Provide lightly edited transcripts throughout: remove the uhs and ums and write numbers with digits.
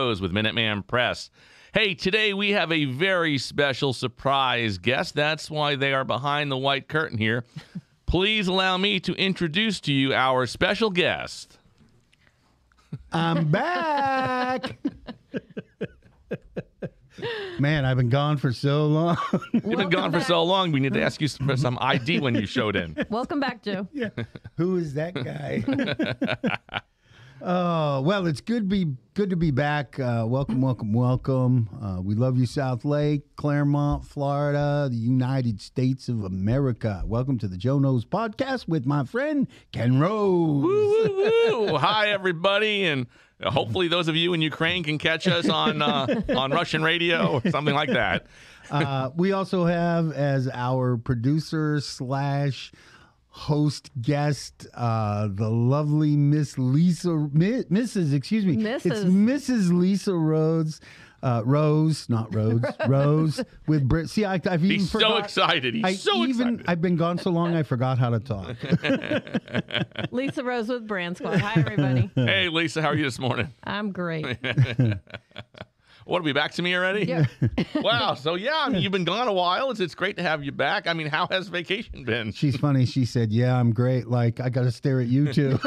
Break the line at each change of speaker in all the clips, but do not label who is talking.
Rose with Minuteman Press. Hey, today we have a very special surprise guest. That's why they are behind the white curtain here. Please allow me to introduce to you our special guest.
I'm back. Man, I've been gone for so long.
You've been gone for so long, we need to ask you for some ID when you showed in.
Welcome back, Joe.
Yeah. Who is that guy? Oh, well, it's good to be back. Welcome. We love you, South Lake, Claremont, Florida, the United States of America. Welcome to the Joe Knows Podcast with my friend Ken Rose.
Woo, woo, woo. Hi, everybody, and hopefully those of you in Ukraine can catch us on Russian radio or something like that.
We also have as our producer / host guest, the lovely Miss Lisa, Mrs. Excuse me,
Mrs.
It's Mrs. Lisa Rhodes, Rose, not Rhodes, Rose with Brit. See, I've even
He's
forgot.
so excited. He's so excited.
I've been gone so long, I forgot how to talk.
Lisa Rose with Brand Squad. Hi, everybody.
Hey, Lisa, how are you this morning?
I'm great.
What, are we back to me already?
Yeah.
Wow. So, yeah, I mean, you've been gone a while. It's great to have you back. I mean, how has vacation been?
She's funny. She said, "Yeah, I'm great. Like, I got to stare at you too."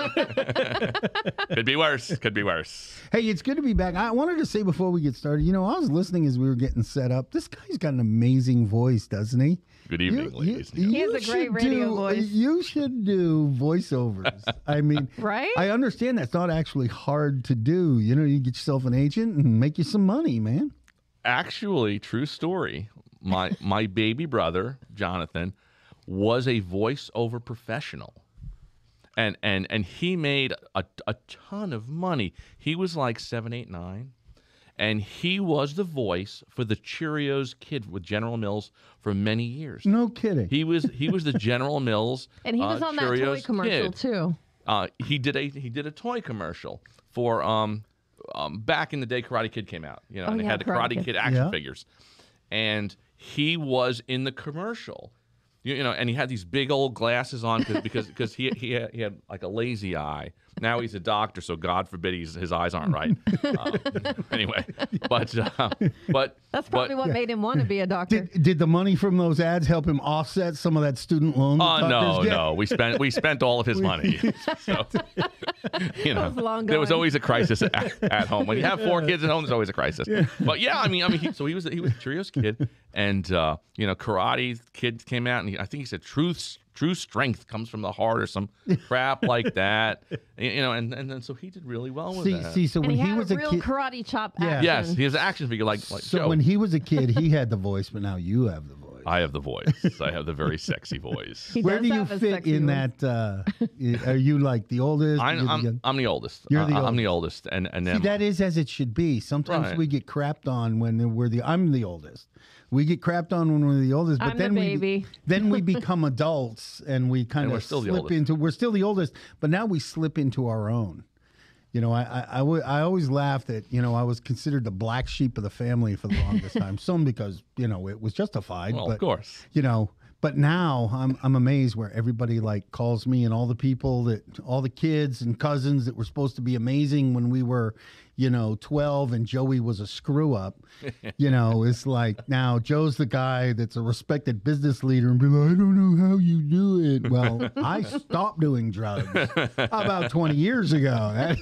Could be worse. Could be worse.
Hey, it's good to be back. I wanted to say before we get started, I was listening as we were getting set up. This guy's got an amazing voice, doesn't he?
Good evening, ladies. And
He has a great radio voice.
You should do voiceovers. I mean,
Right?
I understand that's not actually hard to do. You get yourself an agent and make you some money, man.
Actually, true story. My baby brother, Jonathan, was a voiceover professional. And he made a ton of money. He was like 7, 8, 9. And he was the voice for the Cheerios kid with General Mills for many years.
No kidding.
He was the General Mills
And he was on that toy
Cheerios
commercial,
kid.
too.
He did a toy commercial for back in the day. Karate Kid came out, and they
yeah,
had the
Karate
Karate
Kid.
Kid action
Yeah.
figures, and he was in the commercial. And he had these big old glasses on because he had like a lazy eye. Now he's a doctor, so God forbid his eyes aren't right. Anyway, but
That's probably what made him want to be a doctor.
Did the money from those ads help him offset some of that student loan?
No. We spent all of his money. So,
was long
there was
gone.
always a crisis at home. When you have 4 kids at home, there's always a crisis. Yeah. But yeah, he was a Cheerios kid, and Karate Kid came out, and I think he said true strength comes from the heart or some crap like that. And then so he did really well with that.
So
And
when
he had
he was
a
a
real
kid,
karate chop
Yeah.
action.
Yes, he has an action figure like
so
Joe.
when he was a kid, he had the voice, but now you have the voice.
I have the voice. I have the very sexy voice.
He
Where
does
do you
have a
fit
sexy
in
voice.
that? Are you like the oldest? You're the young-
I'm the oldest.
You're the
I'm the oldest, and
See,
then
that is as it should be. Sometimes
Right.
we get crapped on when I'm the oldest. We get crapped on when we're the oldest, but
I'm
then
the baby.
then we become adults and we kind
we're
of
still the
slip
oldest.
into. We're still the oldest, but now we slip into our own. I always laugh that I was considered the black sheep of the family for the longest time. Some because it was justified.
well,
but,
of course.
But now I'm amazed where everybody like calls me and all the kids and cousins that were supposed to be amazing when we were 12 and Joey was a screw up. It's like now Joe's the guy that's a respected business leader and be like, I don't know how you do it. Well, I stopped doing drugs about 20 years ago.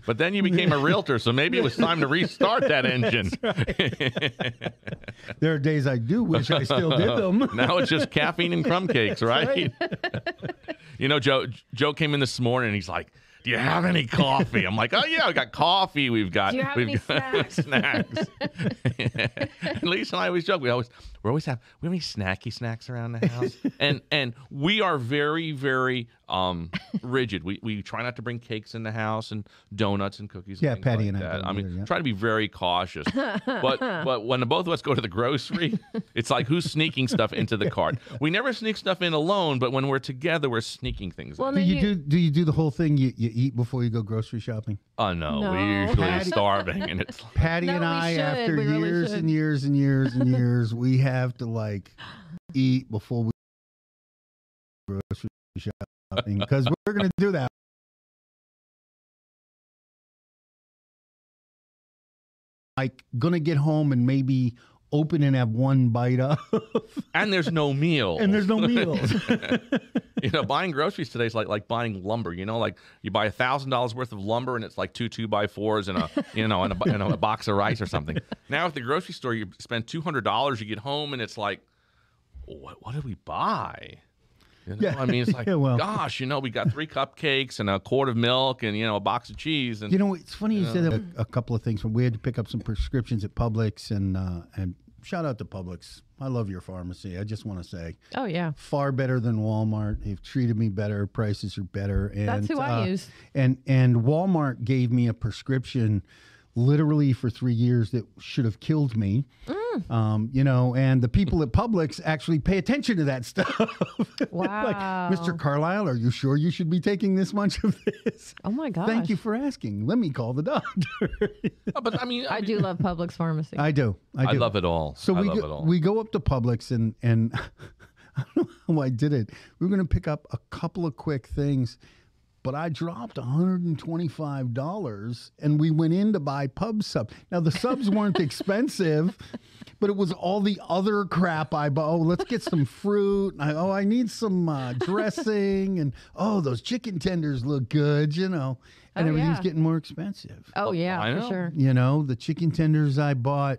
But then you became a realtor, so maybe it was time to restart that engine.
There are days I do wish I still did them.
Now it's just caffeine and crumb cakes, right? Joe came in this morning and he's like, do you have any coffee? I'm like, oh yeah, we got coffee. We've got
Do you have any snacks?
snacks. And Lisa and I always joke. We have any snacky snacks around the house? And we are very, very rigid. We try not to bring cakes in the house and donuts and cookies.
Yeah,
and things
Patty
like
and I
that.
don't
I mean,
either, yeah.
try to be very cautious. But when the both of us go to the grocery, it's like who's sneaking stuff into the cart. We never sneak stuff in alone, but when we're together, we're sneaking things
Well,
in.
then
Do you do the whole thing? You eat before you go grocery shopping?
Oh no,
No.
we're usually
Patty-
starving, and it's
Patty
No,
and
we
I,
should.
after
We really
years
should.
and years and years and years, we have to like eat before we go grocery shopping because we're going to do that. like gonna get home and maybe open and have one bite of.
And there's no meal.
And there's no meals.
Buying groceries today is like buying lumber. Like you buy $1,000 worth of lumber and it's like two 2x4s and a box of rice or something. Now at the grocery store, you spend $200. You get home and it's like, what did we buy?
Yeah.
I mean, it's like,
Yeah, well.
gosh, we got 3 cupcakes and a quart of milk and a box of cheese. And
It's funny you said that. A couple of things. We had to pick up some prescriptions at Publix, and shout out to Publix. I love your pharmacy. I just want to say,
Oh, yeah.
far better than Walmart. They've treated me better. Prices are better. And
That's who I use.
And Walmart gave me a prescription literally for 3 years that should have killed me. And the people at Publix actually pay attention to that stuff.
Wow.
Like, Mr. Carlisle, are you sure you should be taking this much of this?
Oh, my gosh.
Thank you for asking. Let me call the doctor.
but I mean,
I do love Publix pharmacy.
I do.
I love it all.
So
I
we
love
go,
it all.
we go up to Publix and I don't know how I did it. We were going to pick up a couple of quick things, but I dropped $125 and we went in to buy pub sub. Now the subs weren't expensive, but it was all the other crap I bought. Oh, let's get some fruit. I need some dressing, and those chicken tenders look good, and everything's getting more expensive.
Oh, yeah,
I
for
know.
sure.
The chicken tenders I bought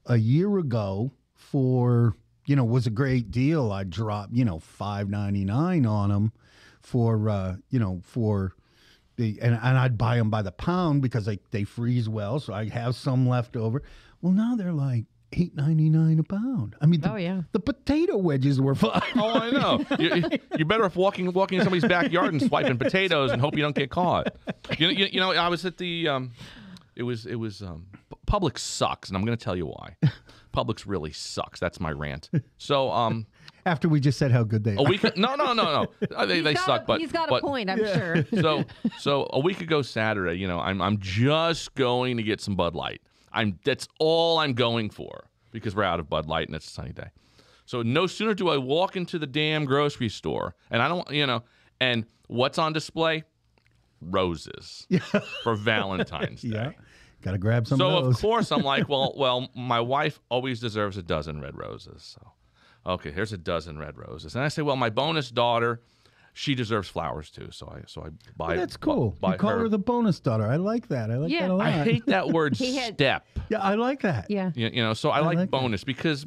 a year ago for, was a great deal. I dropped, $5.99 on them for the, and I'd buy them by the pound because they freeze well. So I have some left over. Well, now they're like $8.99 a pound. I mean, the potato wedges were $5.
Oh, I know. You're better off walking in somebody's backyard and swiping potatoes and hope you don't get caught. I was at the Publix sucks, and I'm going to tell you why. Publix really sucks. That's my rant. So
after we just said how good they are.
No. They suck. But
he's got a point, I'm sure.
So a week ago Saturday, I'm just going to get some Bud Light. That's all I'm going for because we're out of Bud Light and it's a sunny day. So no sooner do I walk into the damn grocery store and I don't, and what's on display? Roses for Valentine's Day.
Yeah. Got to grab some
so
of those.
Of course I'm like, well, my wife always deserves a dozen red roses. So, okay, here's a dozen red roses. And I say, well, my bonus daughter, she deserves flowers too. So I buy.
That's cool.
Buy
You call her the bonus daughter. I like that. I like that a lot.
I hate that word step.
Yeah, I like that.
Yeah.
So I like bonus because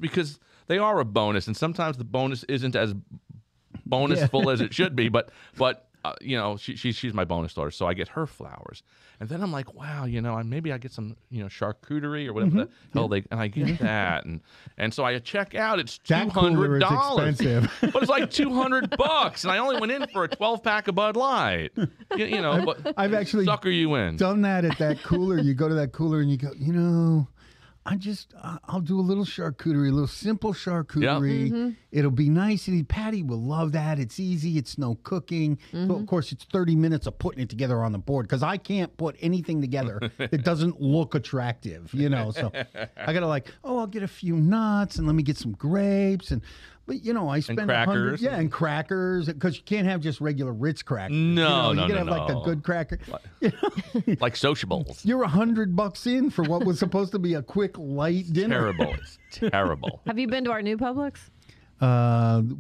they are a bonus, and sometimes the bonus isn't as bonusful as it should be. But she's my bonus daughter, so I get her flowers, and then I'm like, wow, maybe I get some charcuterie or whatever the hell and I get that, and so I check out. It's $200.
Expensive.
But it's like $200, and I only went in for a 12-pack of Bud Light. But
I've actually
sucker you in.
done that at that cooler. You go to that cooler and you go, I'll do a little charcuterie, a little simple charcuterie. It'll be nice. And Patty will love that. It's easy. It's no cooking. So, of course, it's 30 minutes of putting it together on the board because I can't put anything together that doesn't look attractive, So I got to I'll get a few nuts and let me get some grapes. But, I spend
crackers.
And crackers, because you can't have just regular Ritz crackers.
No,
you gotta have a good cracker.
Like sociables.
You're $100 in for what was supposed to be a quick, light dinner.
Terrible. It's terrible.
Have you been to our new Publix?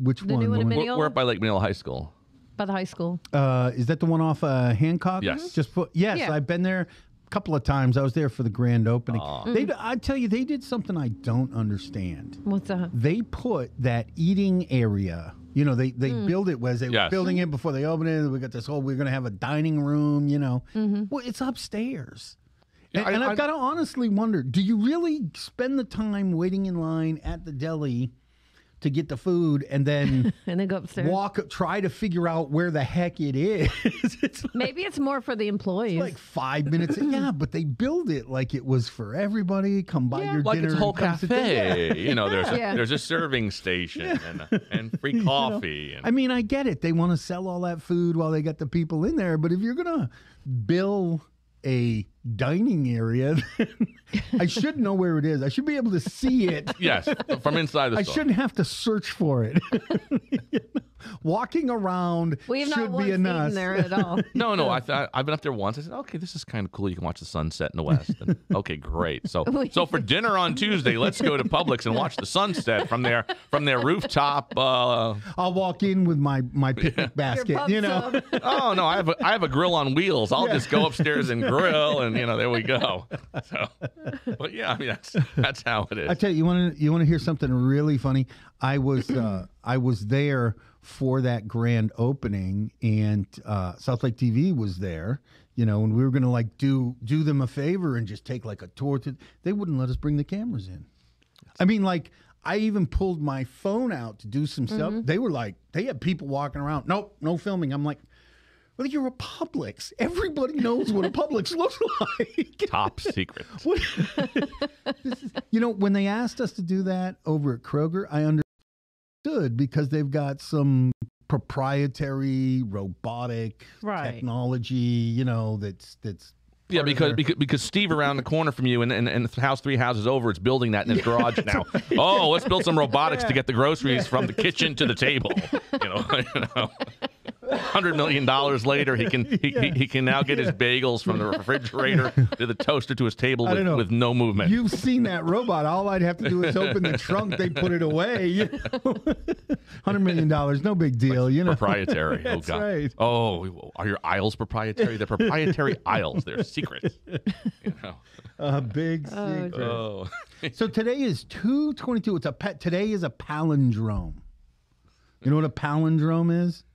Which
The
one?
new one in
We're up by Lake Manila High School.
By the high school.
Is that the one off Hancock?
Yes.
Yes,
Yeah.
I've been there a couple of times. I was there for the grand opening. I tell you, they did something I don't understand.
What's that?
They put that eating area. They build it as they were building it before they opened it. We got this whole. We're going to have a dining room. Well, it's upstairs.
Yeah,
and I've got to honestly wonder: do you really spend the time waiting in line at the deli to get the food and then
And then go upstairs.
try to figure out where the heck it is?
Maybe it's more for the employees.
Like 5 minutes. Yeah, but they build it like it was for everybody. Come buy your
Like
dinner.
it's a whole
and come sit down.
cafe. There's a serving station and free coffee.
I mean, I get it. They want to sell all that food while they got the people in there. But if you're going to bill a dining area, then I should know where it is. I should be able to see it.
Yes, from inside the
I
store.
shouldn't have to search for it. Walking around
We have not
should
once
be
eaten
enough.
there at all.
No. I've been up there once. I said, okay, this is kind of cool. You can watch the sunset in the west. And, okay, great. So for dinner on Tuesday, let's go to Publix and watch the sunset from their rooftop.
I'll walk in with my picnic basket,
pub
you know.
sub.
Oh no, I have a grill on wheels. I'll just go upstairs and grill, and there we go. So, but yeah, I mean that's how it is.
I tell you, you want to hear something really funny? I was there for that grand opening, and South Lake TV was there. And we were gonna like do them a favor and just take like a tour. They wouldn't let us bring the cameras in. I mean, like I even pulled my phone out to do some stuff. They were like, they had people walking around. Nope, no filming. I'm like, well, you're a Publix. Everybody knows what a Publix looks like.
Top secret.
When they asked us to do that over at Kroger, I understood because they've got some proprietary robotic technology, that's
Yeah, because Steve around the corner from you and the house 3 houses over is building that in his garage now. Oh, let's build some robotics to get the groceries from the kitchen to the table. $100 million later, he can now get his bagels from the refrigerator to the toaster to his table with no movement.
You've seen that robot. All I'd have to do is open the trunk. They put it away. $100 million, no big deal.
Proprietary. Oh
That's
God.
right.
Oh, are your aisles proprietary? They're proprietary aisles. They're secrets.
A big secret.
Oh.
So today is 2/22. Today is a palindrome. You know what a palindrome is?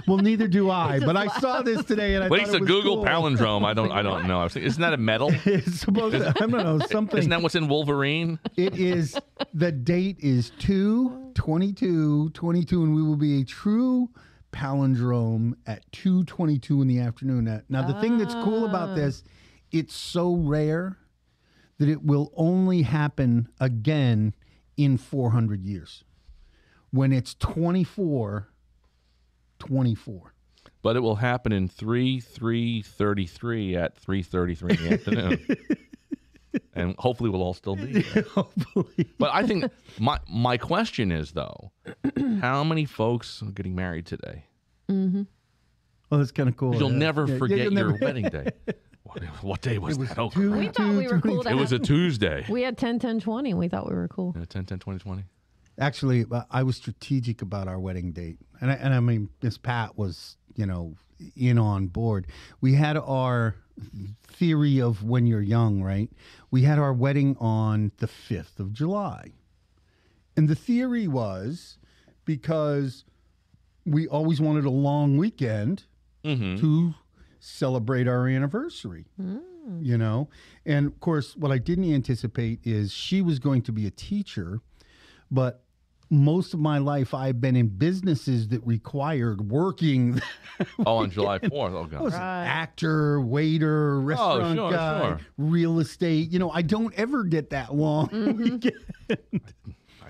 Well, neither do I, but I saw this today and I thought it was
Google
cool.
palindrome. I don't know. Isn't that a medal?
It's supposed to, I don't know, something.
Isn't that what's in Wolverine?
It is, the date is 2/22/22, and we will be a true palindrome at 2:22 in the afternoon. Now, the thing that's cool about this, it's so rare that it will only happen again in 400 years. When it's 24.
But it will happen in 3/3/33 at 3:33 in the afternoon. And hopefully we'll all still be there.
Hopefully.
But I think my question is, though, how many folks are getting married today?
Mm-hmm. Well, that's kind of cool.
You'll never forget
you'll
your
never...
wedding day. What day was that? Oh,
We thought we were cool.
it was a Tuesday.
We had 10-10-20, and we thought we were cool.
10/10/2020.
Actually, I was strategic about our wedding date. And I mean, Miss Pat was, in on board. We had our theory of when you're young, right? We had our wedding on the 5th of July. And the theory was because we always wanted a long weekend to celebrate our anniversary, And, of course, what I didn't anticipate is she was going to be a teacher, but most of my life I've been in businesses that required working.
On July 4th. Oh, God.
I was an actor, waiter, restaurant guy, real estate. I don't ever get that long weekend.
I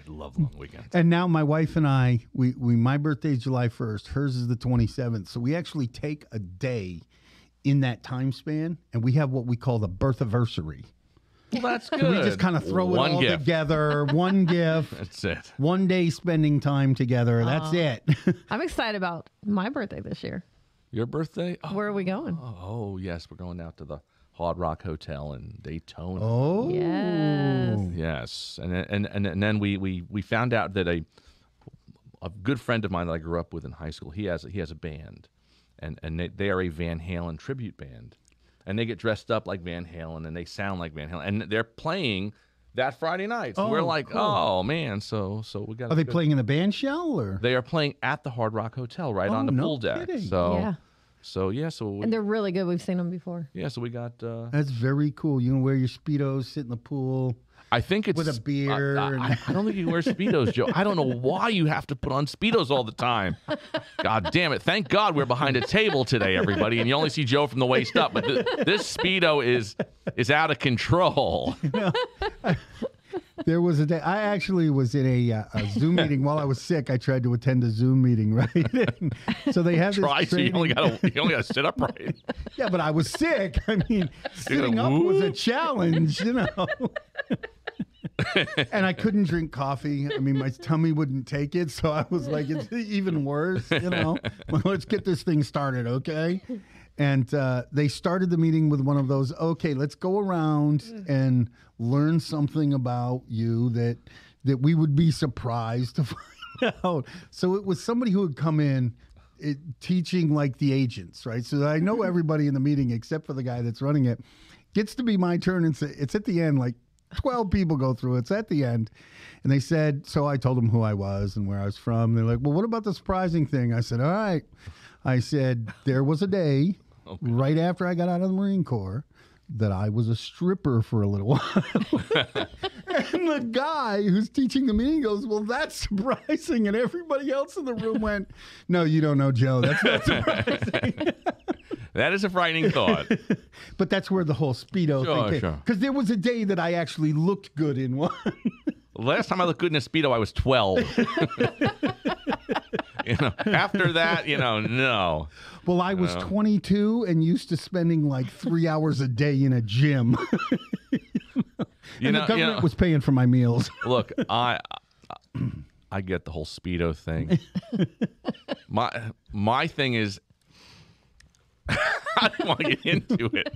love long weekends.
And now my wife and I, my birthday's July 1st. Hers is the 27th. So we actually take a day in that time span, and we have what we call the birthiversary.
Well, that's good.
So we just kind of throw it all together. One gift.
That's it.
One day spending time together. That's it.
I'm excited about my birthday this year.
Your birthday? Oh,
Where are we going?
Oh, yes. We're going out to the Hard Rock Hotel in Daytona.
Oh.
Yes.
Yes. And then we found out that a good friend of mine that I grew up with in high school, he has a band. And they are a Van Halen tribute band. And they get dressed up like Van Halen, and they sound like Van Halen. And they're playing that Friday night. So we're like,
cool.
oh, man. So we got.
Are they playing in the band shell? Or?
They are playing at the Hard Rock Hotel on the pool deck.
Kidding.
So
and they're really good. We've seen them before.
Yeah, so we got.
That's very cool. You can wear your Speedos, sit in the pool.
I think it's
with a beer.
I don't think you wear Speedos, Joe. I don't know why you have to put on Speedos all the time. God damn it! Thank God we're behind a table today, everybody, and you only see Joe from the waist up. But this Speedo is out of control.
There was a day I actually was in a Zoom meeting while I was sick. I tried to attend a Zoom meeting, right? So they have this
so you only got to sit upright.
Yeah, but I was sick. I mean, sitting up was a challenge, And I couldn't drink coffee. I mean, my tummy wouldn't take it. So I was like, it's even worse, Well, let's get this thing started, okay? And they started the meeting with one of those, okay, let's go around and learn something about you that we would be surprised to find out. So it was somebody who had come in teaching like the agents, right? So I know everybody in the meeting except for the guy that's running it. Gets to be my turn, and it's at the end, like 12 people go through it. It's at the end. And they said, so I told them who I was and where I was from. They're like, well, what about the surprising thing? I said, all right. I said, there was a day right after I got out of the Marine Corps that I was a stripper for a little while. And the guy who's teaching the meeting goes, well, that's surprising. And everybody else in the room went, no, you don't know Joe. That's not surprising.
That is a frightening thought.
But that's where the whole Speedo thing came.
Sure.
Because there was a day that I actually looked good in one.
Last time I looked good in a Speedo, I was 12. After that, no.
Well, I was 22 and used to spending like 3 hours a day in a gym. And the government was paying for my meals.
Look, I get the whole Speedo thing. My thing is, I don't want to get into it.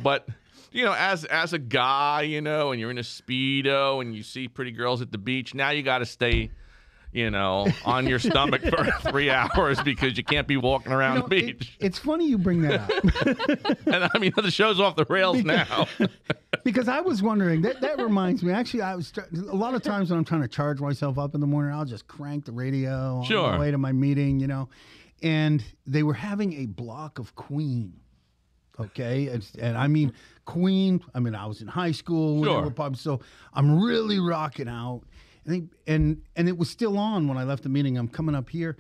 But as a guy, and you're in a Speedo and you see pretty girls at the beach, now you got to stay, on your stomach for 3 hours because you can't be walking around the beach.
It's funny you bring that up.
And I mean, the show's off the rails now.
Because I was wondering, that reminds me, actually, a lot of times when I'm trying to charge myself up in the morning, I'll just crank the radio on the way to my meeting, and they were having a block of Queen. Okay. And I mean, Queen, I was in high school when they were popping, so I'm really rocking out. And it was still on when I left the meeting. I'm coming up here.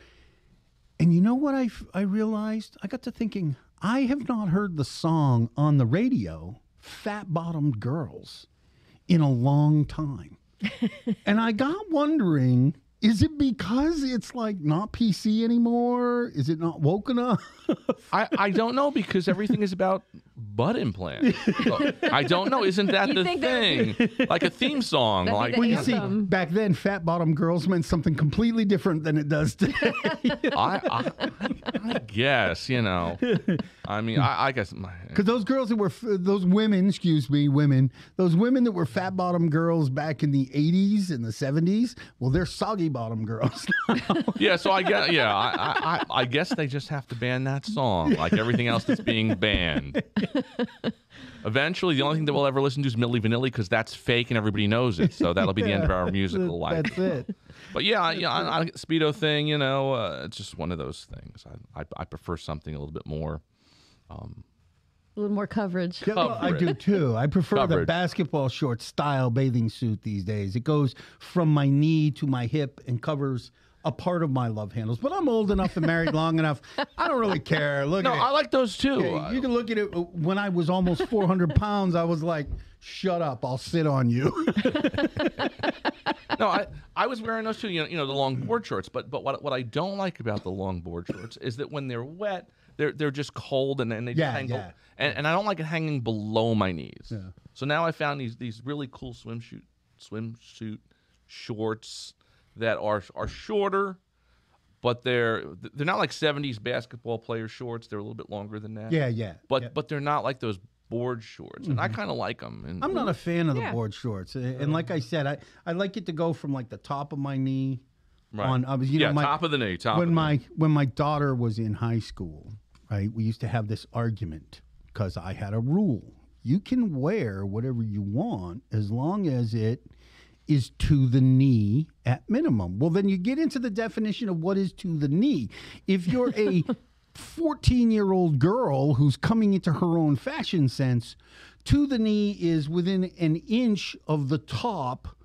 And you know what I realized? I got to thinking, I have not heard the song on the radio, Fat Bottomed Girls, in a long time. And I got wondering, is it because it's like not PC anymore? Is it not woke enough?
I don't know, because everything is about butt implants. So, I don't know. Isn't that the thing? Like a theme song.
Well, you see, back then, Fat Bottom Girls meant something completely different than it does today.
I guess, I mean, I guess.
Because those girls that were, those women that were Fat Bottom Girls back in the 80s and the 70s, well, they're soggy bottom girls now.
Yeah, so I guess they just have to ban that song, like everything else that's being banned. Eventually, the only thing that we'll ever listen to is Milli Vanilli, because that's fake and everybody knows it. So that'll be the end of our musical life.
That's it.
But yeah, I Speedo thing, it's just one of those things. I prefer something a little bit more.
A little more coverage.
Yeah, well, I do too. I prefer the basketball short style bathing suit these days. It goes from my knee to my hip and covers a part of my love handles. But I'm old enough and married long enough. I don't really care. Look at it.
I like those too.
Okay, you can look at it. When I was almost 400 pounds, I was like, shut up, I'll sit on you.
No, I was wearing those too, the long board shorts. But what I don't like about the long board shorts is that when they're wet, they're just cold and they just hang. Yeah. And I don't like it hanging below my knees. Yeah. So now I found these really cool swimsuit shorts that are shorter, but they're not like 70s basketball player shorts. They're a little bit longer than that.
Yeah.
But they're not like those board shorts, and I kind of like them. And
I'm not a fan of the board shorts, and like I said, I like it to go from like the top of my knee on.
Top of the knee.
When my daughter was in high school, right, we used to have this argument because I had a rule: you can wear whatever you want as long as it is to the knee at minimum. Well, then you get into the definition of what is to the knee. If you're a 14-year-old girl who's coming into her own fashion sense, to the knee is within an inch of the top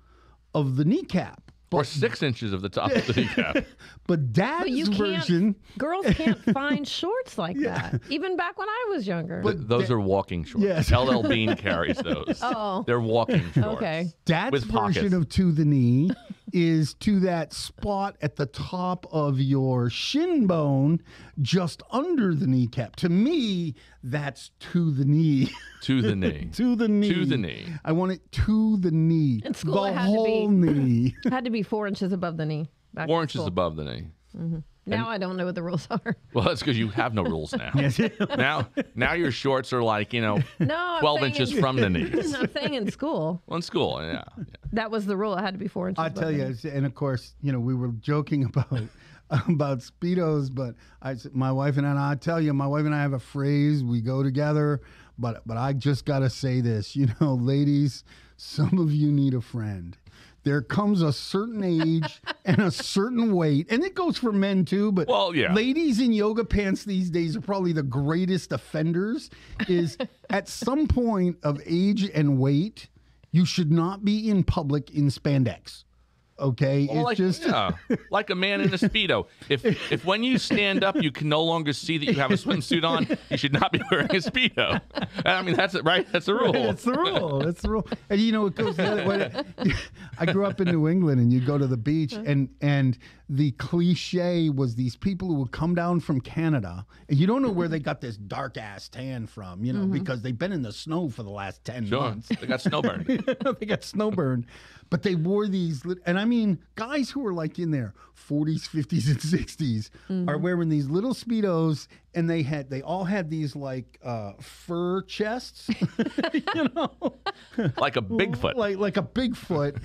of the kneecap.
Or 6 inches of the top of the kneecap.
But Dad's version...
Girls can't find shorts like that. Even back when I was younger.
But those are walking shorts.
Yes.
LL Bean carries those.
Oh.
They're walking shorts.
Okay.
Dad's
with
version
pockets.
of to the knee is to that spot at the top of your shin bone, just under the kneecap. To me, that's to the knee.
To the knee.
To the knee.
To the knee.
I want it to the knee.
In school,
the
it had to be.
whole knee.
Had to be 4 inches above the knee. Back
4
in
inches
school.
above the knee.
Now I don't know what the rules are.
Well, that's because you have no rules now. Now your shorts are like,
No, I'm
12
saying
inches
in-
from the knees.
I'm saying in school.
Well, in school, yeah.
That was the rule. It had to be 4 inches
I
above
tell
the
you,
knee.
and of course, we were joking about Speedos, but my wife and I tell you, my wife and I have a phrase. We go together, but I just got to say this, ladies, some of you need a friend. There comes a certain age and a certain weight, and it goes for men too, but
Well, yeah.
ladies in yoga pants these days are probably the greatest offenders, is at some point of age and weight, you should not be in public in spandex. Okay,
Well, like a man in a Speedo. If when you stand up, you can no longer see that you have a swimsuit on, you should not be wearing a Speedo. I mean, that's it, right? That's the rule.
That's the rule. That's the rule. And it goes the other way. I grew up in New England, and you go to the beach, and the cliche was these people who would come down from Canada, and you don't know where they got this dark ass tan from, because they've been in the snow for the last 10 months.
They got snowburned.
They got snowburned. But they wore these, and I mean, guys who are like in their 40s, 50s, and 60s are wearing these little Speedos, and they all had these like fur chests,
Like a Bigfoot.
like a Bigfoot,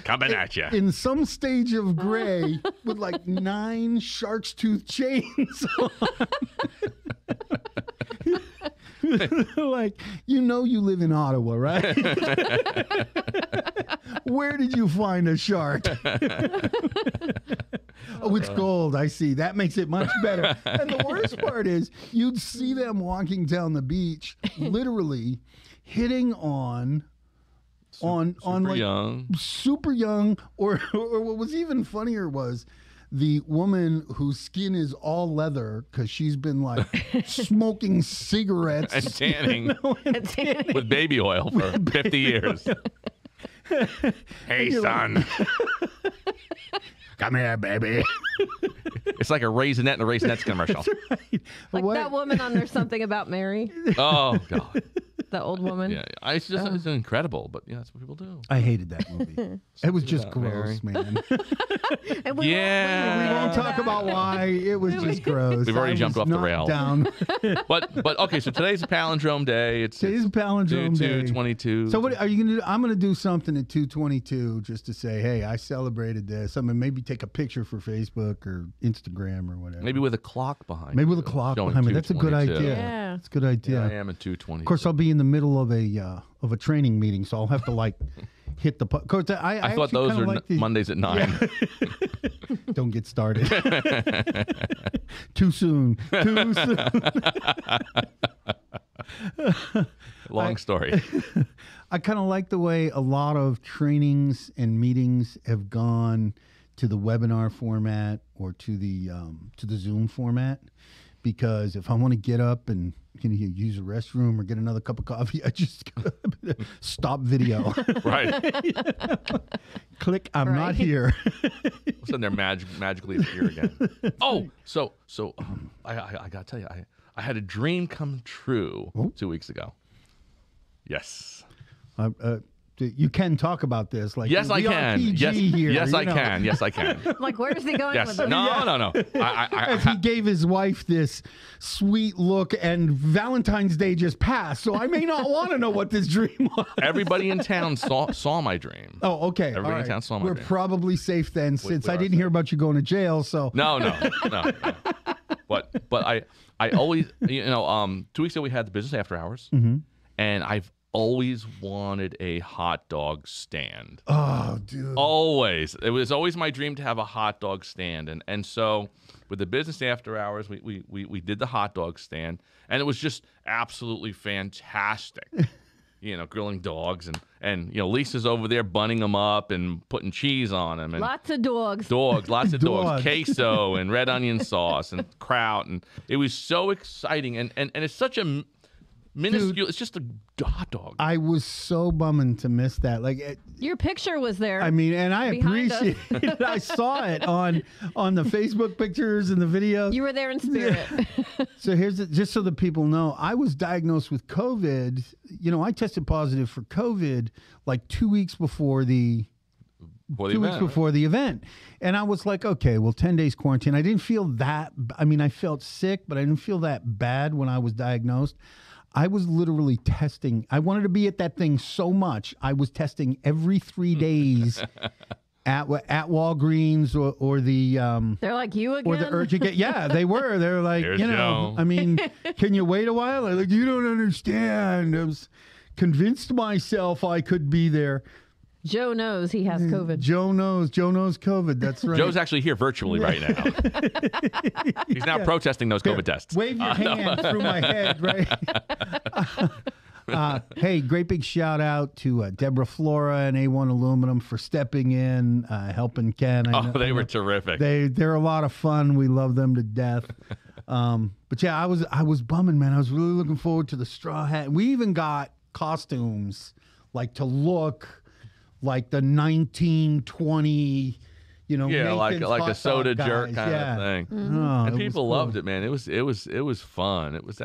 Coming at you.
in some stage of gray with like 9 shark's tooth chains on. Like, you live in Ottawa, right? Where did you find a shark? Oh, it's gold. I see. That makes it much better. And the worst part is you'd see them walking down the beach, literally hitting on like
young.
super young, or what was even funnier was the woman whose skin is all leather because she's been like smoking cigarettes
And tanning
And tanning.
with baby oil for 50 years. Hey, son.
Come here, baby.
It's like a Raisinette and a Raisinette's commercial.
Like
What?
that woman on There's Something About Mary,
Oh, God.
the old woman.
Yeah, it's incredible, but that's what people do.
I hated that movie. It was just
about
gross, man.
And
Yeah.
We won't talk about why. It was just gross.
We've already
I
jumped
was
off the
knocked
rails.
Down.
But okay, so today's a palindrome day. It's
Today's a palindrome day.
2/22.
So what are you gonna do? I'm gonna do something at 2/22 just to say, hey, I celebrated this. I'm gonna maybe take a picture for Facebook or Instagram or whatever.
Maybe with a clock behind.
Maybe
you,
with a clock
showing
behind me. That's a good
2:22.
idea.
Yeah.
That's a good idea.
Yeah, I am at 2:20.
Of course, I'll be in the middle of a training meeting, so I'll have to like hit the. Of course, I
I thought
actually
those
kinda
are
like the-
Mondays at 9.
Don't get started. Too soon. Too soon.
Long story.
I kind of like the way a lot of trainings and meetings have gone to the webinar format or to the Zoom format, because if I want to get up and use a restroom or get another cup of coffee, I just stop video.
Right.
Click. I'm not
Right.
here.
All of a sudden they're magically appear again. Oh, so I gotta tell you, I had a dream come true 2 weeks ago. Yes.
You can talk about this. Like,
Yes, I
we are
can.
PG
Yes,
here,
yes,
you
I
know.
can. Yes, I can.
Like, where's he going
Yes.
with this?
No.
As he gave his wife this sweet look, and Valentine's Day just passed, so I may not want to know what this dream was.
Everybody in town saw my dream.
Oh, okay.
Everybody
all
in town saw my
We're
dream.
probably safe then, since
we
I
are
didn't
safe.
hear about you going to jail. So
No. But I always 2 weeks ago we had the business after hours, and I've always wanted a hot dog stand.
oh, dude.
Always. It was always my dream to have a hot dog stand. And so with the business after hours, we did the hot dog stand, and it was just absolutely fantastic. Grilling dogs, and Lisa's over there bunning them up and putting cheese on them, and
Lots of dogs.
lots of dogs,
Dogs.
queso and red onion sauce and kraut, and it was so exciting, and it's such a minuscule. It's just a hot dog.
I was so bumming to miss that.
Your picture was there.
I mean, and I
Behind us.
appreciate it. I saw it on the Facebook pictures and the video.
You were there in spirit.
So just so the people know, I was diagnosed with COVID. I tested positive for COVID like 2 weeks before the weeks before the event. And I was like, okay, well, 10 days quarantine. I didn't feel that. I mean, I felt sick, but I didn't feel that bad when I was diagnosed. I was literally testing. I wanted to be at that thing so much. I was testing every 3 days at Walgreens or the
They're like, you again?
or the urgent. Yeah, they were. They're like,
Here's Joe.
I mean, can you wait a while? They're like, you don't understand. I was convinced myself I could be there.
Joe knows he has COVID.
Joe knows COVID. That's right.
Joe's actually here virtually right now. He's now protesting those COVID tests.
Wave your hand through my head, right? Hey, great big shout out to Deborah Flora and A1 Aluminum for stepping in, helping Ken.
They were terrific.
They're a lot of fun. We love them to death. But yeah, I was bumming, man. I was really looking forward to the straw hat. We even got costumes to look like the 1920,
like
Nathan's
a soda
hot dog
jerk
guys.
kind of thing.
Oh,
And
it
people
was cool.
loved it, man. It was fun. It was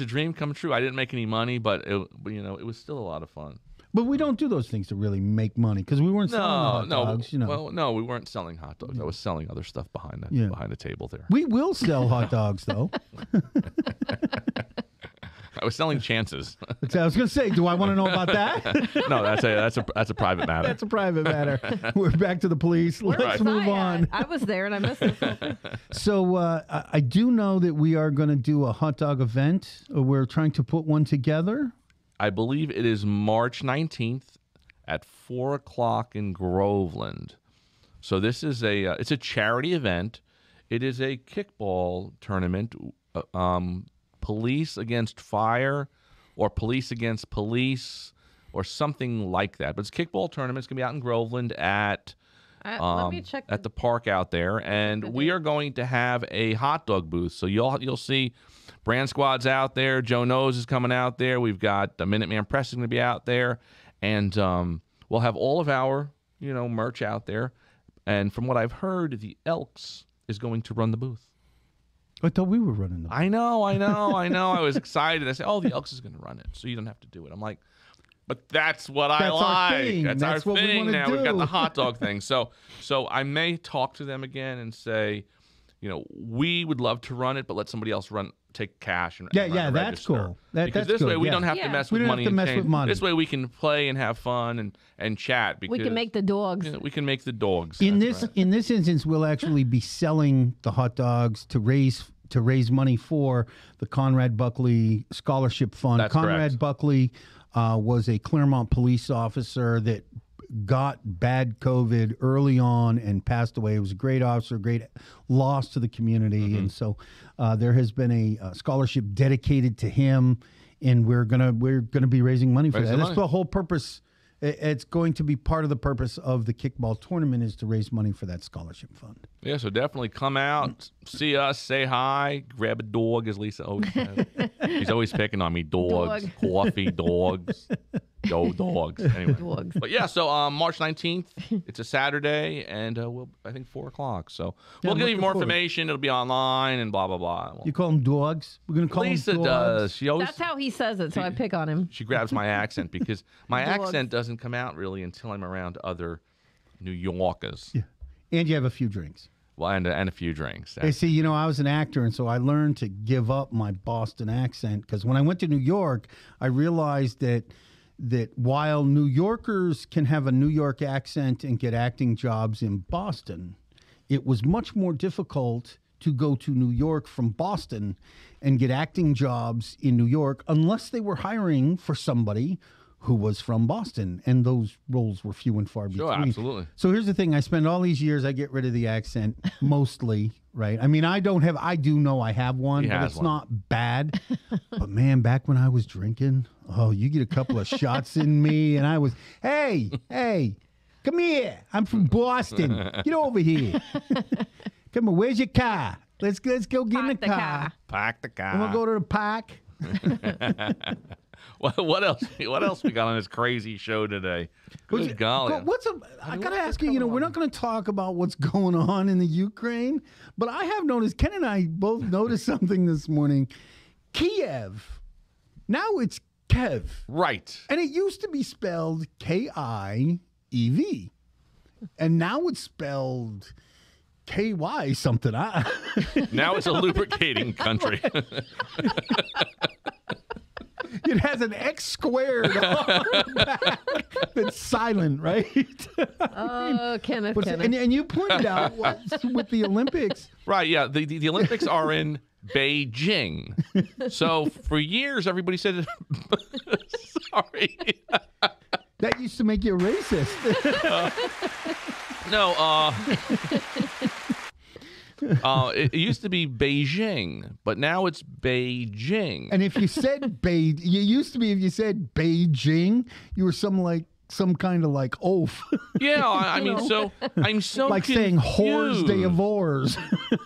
a dream come true. I didn't make any money, but it was still a lot of fun.
But we don't do those things to really make money because we weren't selling hot dogs.
Well, no, we weren't selling hot dogs. I was selling other stuff behind the table there.
We will sell hot dogs though.
I was selling chances.
I was going to say, do I want to know about that?
No, that's a private matter.
That's a private matter. We're back to the police. Let's
Where was
move on.
I was there and I missed this whole thing.
So I do know that we are going to do a hot dog event. We're trying to put one together.
I believe it is March 19th at 4 o'clock in Groveland. So this is it's a charity event. It is a kickball tournament. Police against fire or police against police or something like that. But it's a kickball tournament. It's going to be out in Groveland at
Let me check.
at the park out there. And we are going to have a hot dog booth. So you'll see Brand Squad's out there. Joe Knows is coming out there. We've got the Minuteman Press is going to be out there. And we'll have all of our, merch out there. And from what I've heard, the Elks is going to run the booth.
I thought we were running them.
I know. I was excited. I said, the Elks is going to run it, so you don't have to do it. I'm like, but that's what I
That's our
like.
thing.
That's
That's
our
what we
thing
wanna
now. We've got
do.
the hot dog thing. So I may talk to them again and say, we would love to run it, but let somebody else take cash and run the
that's
register.
cool.
Because
That's
this way
good,
we
yeah.
don't have to
Yeah.
mess
We
with
don't have
money.
to
and
mess
change.
with money.
This way we can play and have fun and chat. Because
We can make the dogs.
we can make the dogs.
In
That's
this
right.
in this instance, we'll actually be selling the hot dogs to raise money for the Conrad Buckley Scholarship Fund.
That's
Conrad
correct.
Buckley was a Claremont police officer that got bad COVID early on and passed away. He was a great officer, great loss to the community,
Mm-hmm.
and so there has been a scholarship dedicated to him, and we're gonna be raising money for
Raise
that.
the
That's
money.
the whole purpose. It's going to be part of the purpose of the kickball tournament is to raise money for that scholarship fund.
Yeah, so definitely come out, see us, say hi, grab a dog, as Lisa always says. She's always picking on me. Dogs,
Dog.
coffee, dogs, dogs. Anyway.
Dogs.
But yeah, so March 19th, it's a Saturday, and I think 4 o'clock. So we'll
I'm
give you
looking
more
forward.
information. It'll be online and blah, blah, blah.
You call them dogs? We're going to call
Lisa
them dogs.
does. She always
That's how he says it, so I pick on him.
she grabs my accent because my
Dogs.
accent doesn't come out really until I'm around other New Yorkers.
Yeah. And you have a few drinks.
Well, and a few drinks.
Hey, see, I was an actor, and so I learned to give up my Boston accent because when I went to New York, I realized that while New Yorkers can have a New York accent and get acting jobs in Boston, it was much more difficult to go to New York from Boston and get acting jobs in New York unless they were hiring for somebody who was from Boston, and those roles were few and far between.
Sure, absolutely.
So here's the thing: I spend all these years, I get rid of the accent mostly, right? I mean, I do know I have one,
He
but
has
it's
one.
not bad. But man, back when I was drinking, you get a couple of shots in me, and I was, hey, come here, I'm from Boston, get over here. Come on, where's your car? Let's go get in the
Park the
car.
car.
Pack the car.
And we'll go to the park.
What else? What else we got on this crazy show today? Good golly!
I gotta ask you. We're not going to talk about what's going on in the Ukraine, but I have noticed. Ken and I both noticed something this morning. Kiev. Now it's Kev.
Right.
And it used to be spelled Kiev, and now it's spelled KY something.
Now it's a lubricating country.
It has an X squared on the back that's silent, right?
Oh, Kenneth.
And you pointed out with the Olympics.
Right, yeah. The Olympics are in Beijing. So for years, everybody said, sorry.
That used to make you racist.
It used to be Beijing, but now it's Beijing.
And if you said if you said Beijing, you were some kind of like oaf.
Yeah, I'm so
like
confused.
saying Whores Day of Whores.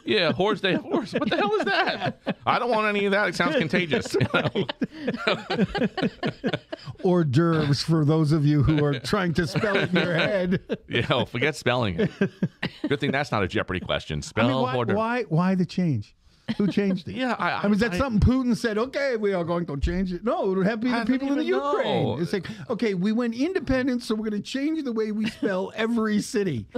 Yeah, Whores Day of Whores. What the hell is that? I don't want any of that. It sounds contagious.
Hors d'oeuvres for those of you who are trying to spell it in your head.
Yeah, well, forget spelling it. Good thing that's not a Jeopardy question. Spell hors d'oeuvre.
Why the change? Who changed it?
Yeah,
I mean, is that something Putin said? Okay, we are going to change it. No, it would have to be the people in the Ukraine. It's like, okay, we went independent, so we're going to change the way we spell every city.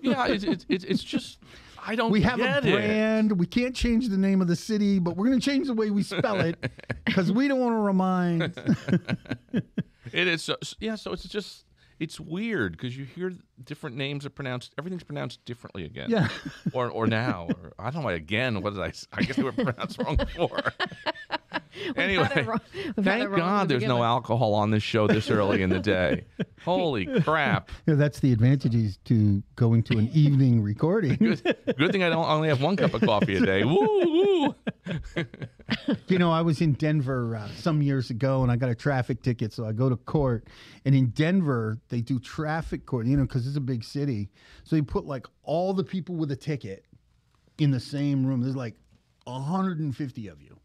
Yeah, it's just I don't.
We have
get
a brand.
It.
We can't change the name of the city, but we're going to change the way we spell it because we don't want to remind.
It is so it's just. It's weird because you hear different names are pronounced. Everything's pronounced differently again.
Yeah.
Or now. Or I don't know. Again, what did I guess they were pronounced wrong before. Anyway, thank God there's no alcohol on this show this early in the day. Holy crap.
Yeah, that's the advantages to going to an evening recording.
Good thing I don't only have one cup of coffee a day. Woo, woo.
I was in Denver some years ago, and I got a traffic ticket, so I go to court. And in Denver, they do traffic court, because it's a big city. So they put like all the people with a ticket in the same room. There's like 150 of you.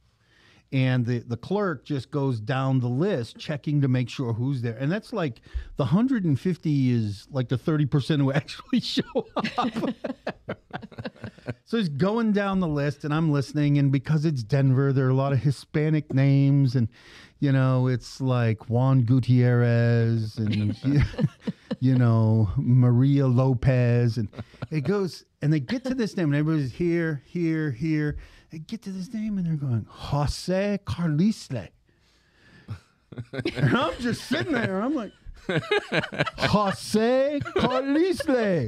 And the clerk just goes down the list checking to make sure who's there. And that's like the 150 is like the 30% who actually show up. So he's going down the list and I'm listening. And because it's Denver, there are a lot of Hispanic names. And, it's like Juan Gutierrez and, Maria Lopez. And it goes, and they get to this name and everybody's here. They get to this name and they're going, Jose Carlisle. And I'm just sitting there. I'm like, Jose Carlisle.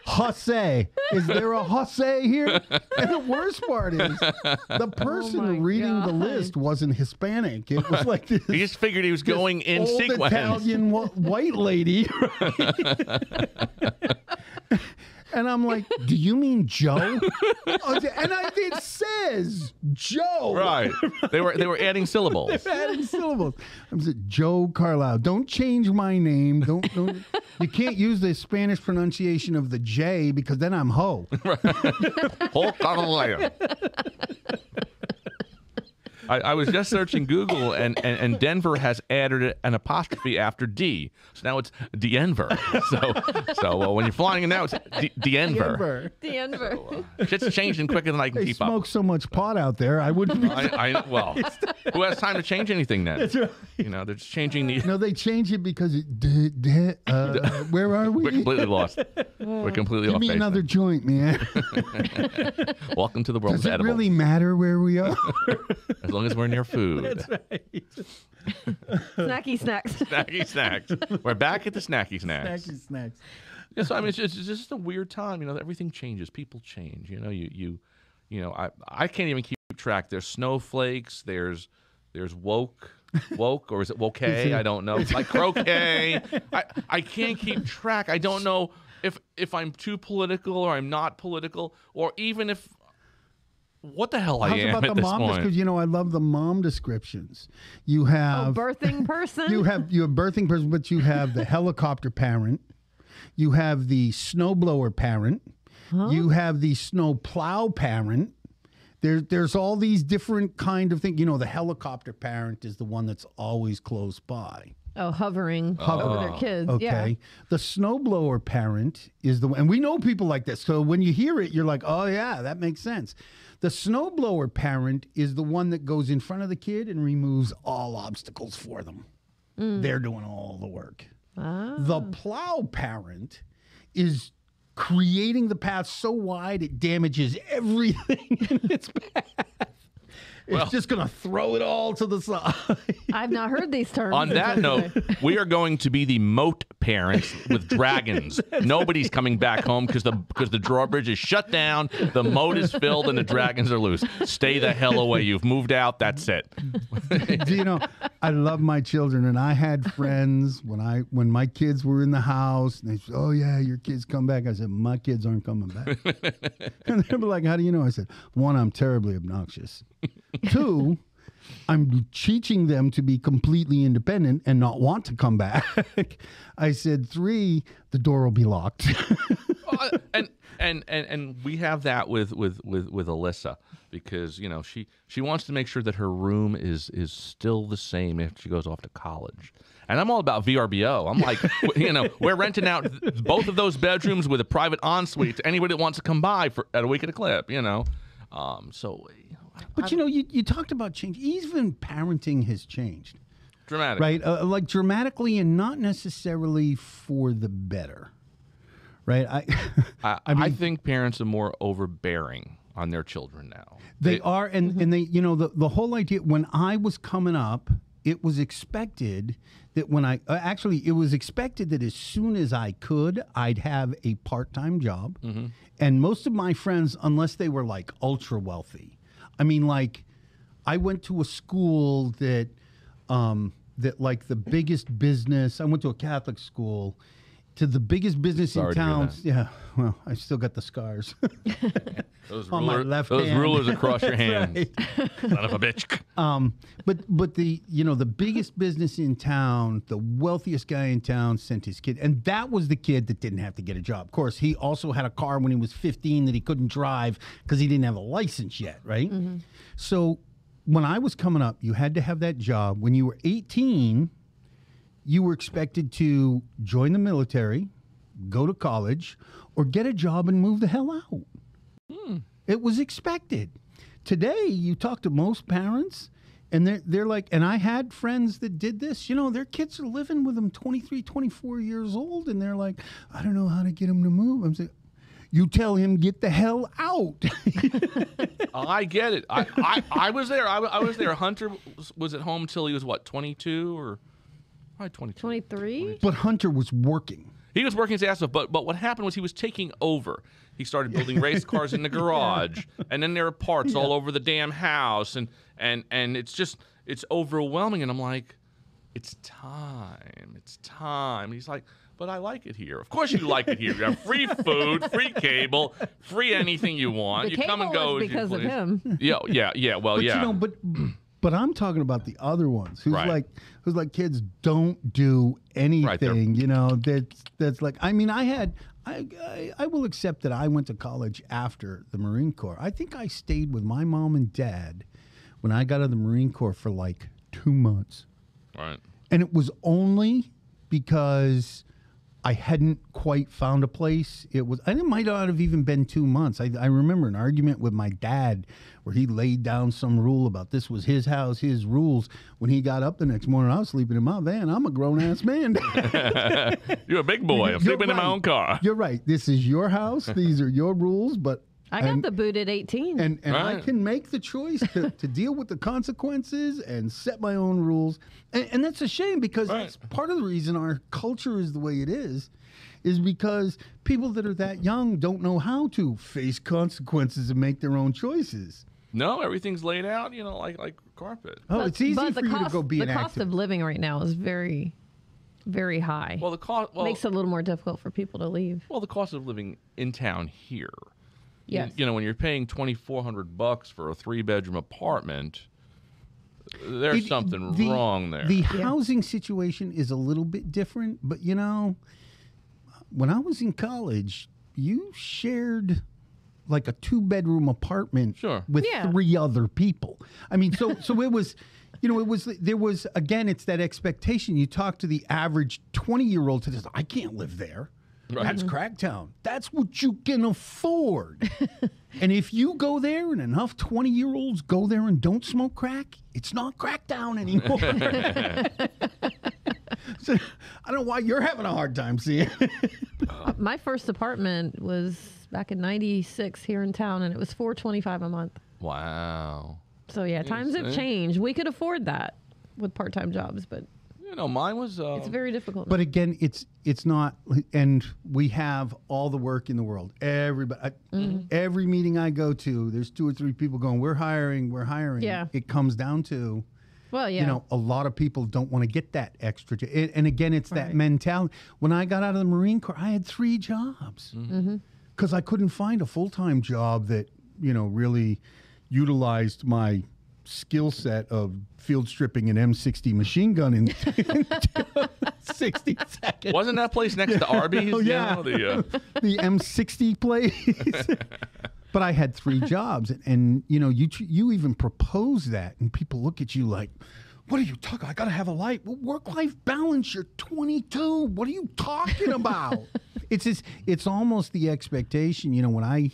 Jose. Is there a Jose here? And the worst part is the person reading the list wasn't Hispanic. It was like this.
He just figured he was going in
old
sequence.
Italian white lady. And I'm like, do you mean Joe? And it says Joe.
Right. They were adding syllables.
They're adding syllables. I'm saying Joe Carlisle. Don't change my name. Don't. You can't use the Spanish pronunciation of the J because then I'm Ho.
Ho Carlisle. I was just searching Google, and Denver has added an apostrophe after D. So now it's Denver. So when you're flying in now, it's Denver.
Denver.
Shit's changing quicker than I can
They
keep up.
smoke so much pot out there, I wouldn't be.
Well, who has time to change anything then?
That's right.
They're just changing the...
No, they change it because where are we?
We're completely lost. We're completely
Give
off
me
base
another
now.
joint, man.
Welcome to the world
Does
of
it
edibles.
really matter where we are?
As long as we're near food.
That's right.
Snacky snacks.
Snacky snacks. We're back at the snacky snacks.
Snacky snacks.
Yeah, so it's just a weird time. Everything changes. People change. I can't even keep track. There's snowflakes. There's woke, or is it woke? I don't know. It's like croquet. I can't keep track. I don't know if I'm too political or I'm not political, or even if what the hell I am at this point.
Because I love the mom descriptions. You have
birthing person.
You have birthing person, but you have the helicopter parent. You have the snowblower parent. Huh? You have the snow plow parent. There's all these different kind of things. You know, the helicopter parent is the one that's always close by.
Oh, hovering over their kids.
Okay.
Yeah.
The snowblower parent is the one, and we know people like this. So when you hear it, you're like, oh, yeah, that makes sense. The snowblower parent is the one that goes in front of the kid and removes all obstacles for them. They're doing all the work. The plow parent is creating the path so wide it damages everything in its path. It's just going to throw it all to the side.
I've not heard these terms.
On that note, we are going to be the moat parents with dragons. Nobody's coming back home because the drawbridge is shut down, the moat is filled, and the dragons are loose. Stay the hell away. You've moved out. That's it.
Do you know, I love my children, and I had friends when my kids were in the house, and they said, oh, yeah, your kids come back. I said, my kids aren't coming back. And they were like, how do you know? I said, one, I'm terribly obnoxious. Two, I'm teaching them to be completely independent and not want to come back. I said, three, the door will be locked.
And we have that with Alyssa, because you know she wants to make sure that her room is still the same if she goes off to college. And I'm all about VRBO. I'm like, you know, we're renting out both of those bedrooms with a private ensuite to anybody that wants to come by at a week at a clip. You know,
But you know, you talked about change. Even parenting has changed.
Dramatic.
Right? Like dramatically, and not necessarily for the better. Right?
I think parents are more overbearing on their children now.
They are, and they, you know, the whole idea, when I was coming up, it was expected that it was expected that as soon as I could, I'd have a part-time job. Mm-hmm. And most of my friends, unless they were like ultra wealthy, I mean, like, I went to a school that like the biggest business, I went to a Catholic school, to the biggest business in town. Yeah, well, I still got the scars.
Those
on my left
those
hand.
rulers across your hands.
Right.
Son of a bitch.
But the, you know, the biggest business in town, the wealthiest guy in town sent his kid, and that was the kid that didn't have to get a job. Of course, he also had a car when he was 15 that he couldn't drive because he didn't have a license yet, right? Mm-hmm. So when I was coming up, you had to have that job. When you were 18, you were expected to join the military, go to college, or get a job and move the hell out. It was expected. Today, you talk to most parents, and they're like, and I had friends that did this, you know, their kids are living with them 23, 24 years old, and they're like, I don't know how to get them to move. I'm saying, you tell him, get the hell out.
I get it. I was there. I was there. Hunter was at home till he was, what, 22 or probably 22.
23?
But Hunter was working.
He was working his ass off, but what happened was he was taking over. He started building race cars in the garage, and then there are parts all over the damn house, and it's overwhelming. And I'm like, it's time. And he's like, but I like it here. Of course you like it here. You have free food, free cable, free anything you want.
The
You come and
cable
go
is
as you
because of
please.
him.
Yeah. Well,
But
yeah.
you know, but I'm talking about the other ones who's
Right.
like kids don't do anything.
Right,
you know, that's like, I mean, I will accept that I went to college after the Marine Corps. I think I stayed with my mom and dad when I got out of the Marine Corps for like 2 months.
Right.
And it was only because I hadn't quite found a place. It might not have even been 2 months. I remember an argument with my dad where he laid down some rule about this was his house, his rules. When he got up the next morning, I was sleeping in my van. I'm a grown-ass man.
You're a big boy. I'm sleeping in my own car.
You're right. This is your house. These are your rules, but
I got the boot at 18.
and I
Right.
can make the choice to deal with the consequences and set my own rules. And that's a shame because
Right.
that's part of the reason our culture is the way it is because people that are that young don't know how to face consequences and make their own choices.
No, everything's laid out, you know, like carpet.
Oh,
But-
it's easy
but
for
the
you
cost,
to go be
the
an
cost
activist.
of living right now is very, very high.
Well, the cost. Well,
Makes it a little more difficult for people to leave.
well, the cost of living in town here.
Yes.
You know, when you're paying $2,400 for a 3-bedroom apartment, there's something wrong there.
The housing situation is a little bit different, but you know, when I was in college, you shared like a 2-bedroom apartment
Sure.
with
Yeah.
3 other people. I mean, so it was, there was, again, it's that expectation. You talk to the average 20-year-old today, I can't live there.
Right.
That's Cracktown. That's what you can afford. And if you go there and enough 20-year-olds go there and don't smoke crack, it's not Cracktown anymore. So, I don't know why you're having a hard time seeing it.
My first apartment was back in '96 here in town, and it was $425 a month.
Wow.
So yeah, times have changed. We could afford that with part-time jobs, but
Mine was.
it's very difficult.
But again, it's not, and we have all the work in the world. Everybody, every meeting I go to, there's 2 or 3 people going, "We're hiring, we're hiring."
Yeah.
It comes down to,
well, yeah.
a lot of people don't want to get that extra. And again, it's that
Right.
mentality. When I got out of the Marine Corps, I had 3 jobs because I couldn't find a full-time job that really utilized my skill set of field stripping an M60 machine gun in 60 seconds.
Wasn't that place next to Arby's?
Oh, yeah. The M60 place. But I had 3 jobs, and you even propose that, and people look at you like, "What are you talking? I got to have a life. Well, work-life balance. You're 22. What are you talking about?" It's almost the expectation. When I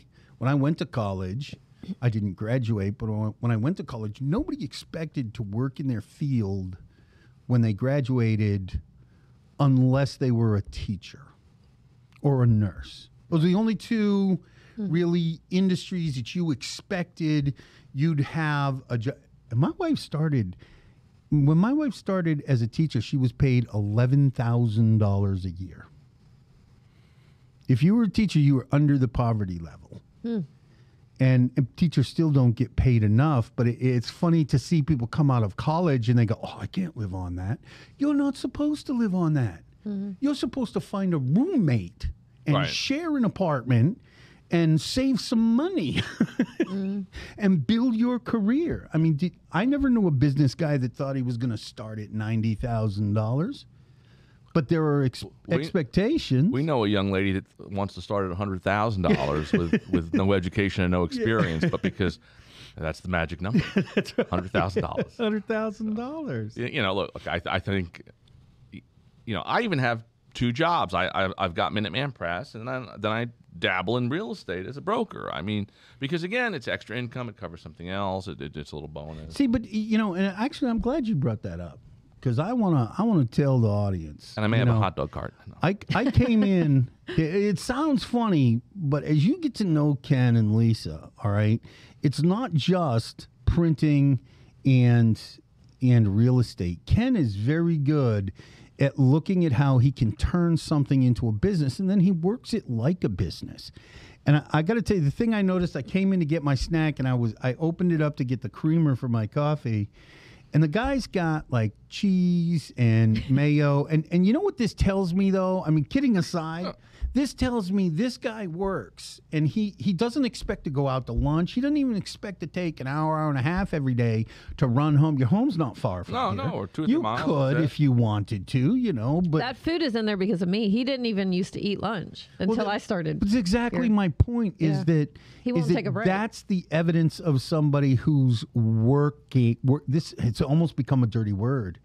went to college, I didn't graduate, but when I went to college, nobody expected to work in their field when they graduated, unless they were a teacher or a nurse. Those are the only 2 really industries that you expected you'd have a job. And when my wife started as a teacher, she was paid $11,000 a year. If you were a teacher, you were under the poverty level. And teachers still don't get paid enough, but it's funny to see people come out of college and they go, "Oh, I can't live on that." You're not supposed to live on that. You're supposed to find a roommate and
Right.
share an apartment and save some money and build your career. I mean, I never knew a business guy that thought he was going to start at $90,000. But there are expectations.
We know a young lady that wants to start at $100,000 with no education and no experience, but because that's the magic number, $100,000.
$100,000.
Look, I think, I even have 2 jobs. I've got Minuteman Press, and then I dabble in real estate as a broker. I mean, because again, it's extra income. It covers something else. It's a little bonus.
See, but and actually, I'm glad you brought that up, because I wanna tell the audience.
And I may have a hot dog cart. No.
I came in. It sounds funny, but as you get to know Ken and Lisa, all right, it's not just printing and real estate. Ken is very good at looking at how he can turn something into a business, and then he works it like a business. And I got to tell you, the thing I noticed, I came in to get my snack, and I opened it up to get the creamer for my coffee, and the guy's got like cheese and mayo. And you know what this tells me, though? I mean, kidding aside, this tells me this guy works, and he doesn't expect to go out to lunch. He doesn't even expect to take an hour and a half every day to run home. Your home's not far from here.
No, or 2 or 3 miles.
You could if you wanted to, but
that food is in there because of me. He didn't even used to eat lunch until I started.
But exactly
here.
my point is that
He won't take a break.
That's the evidence of somebody who's working. It's almost become a dirty word.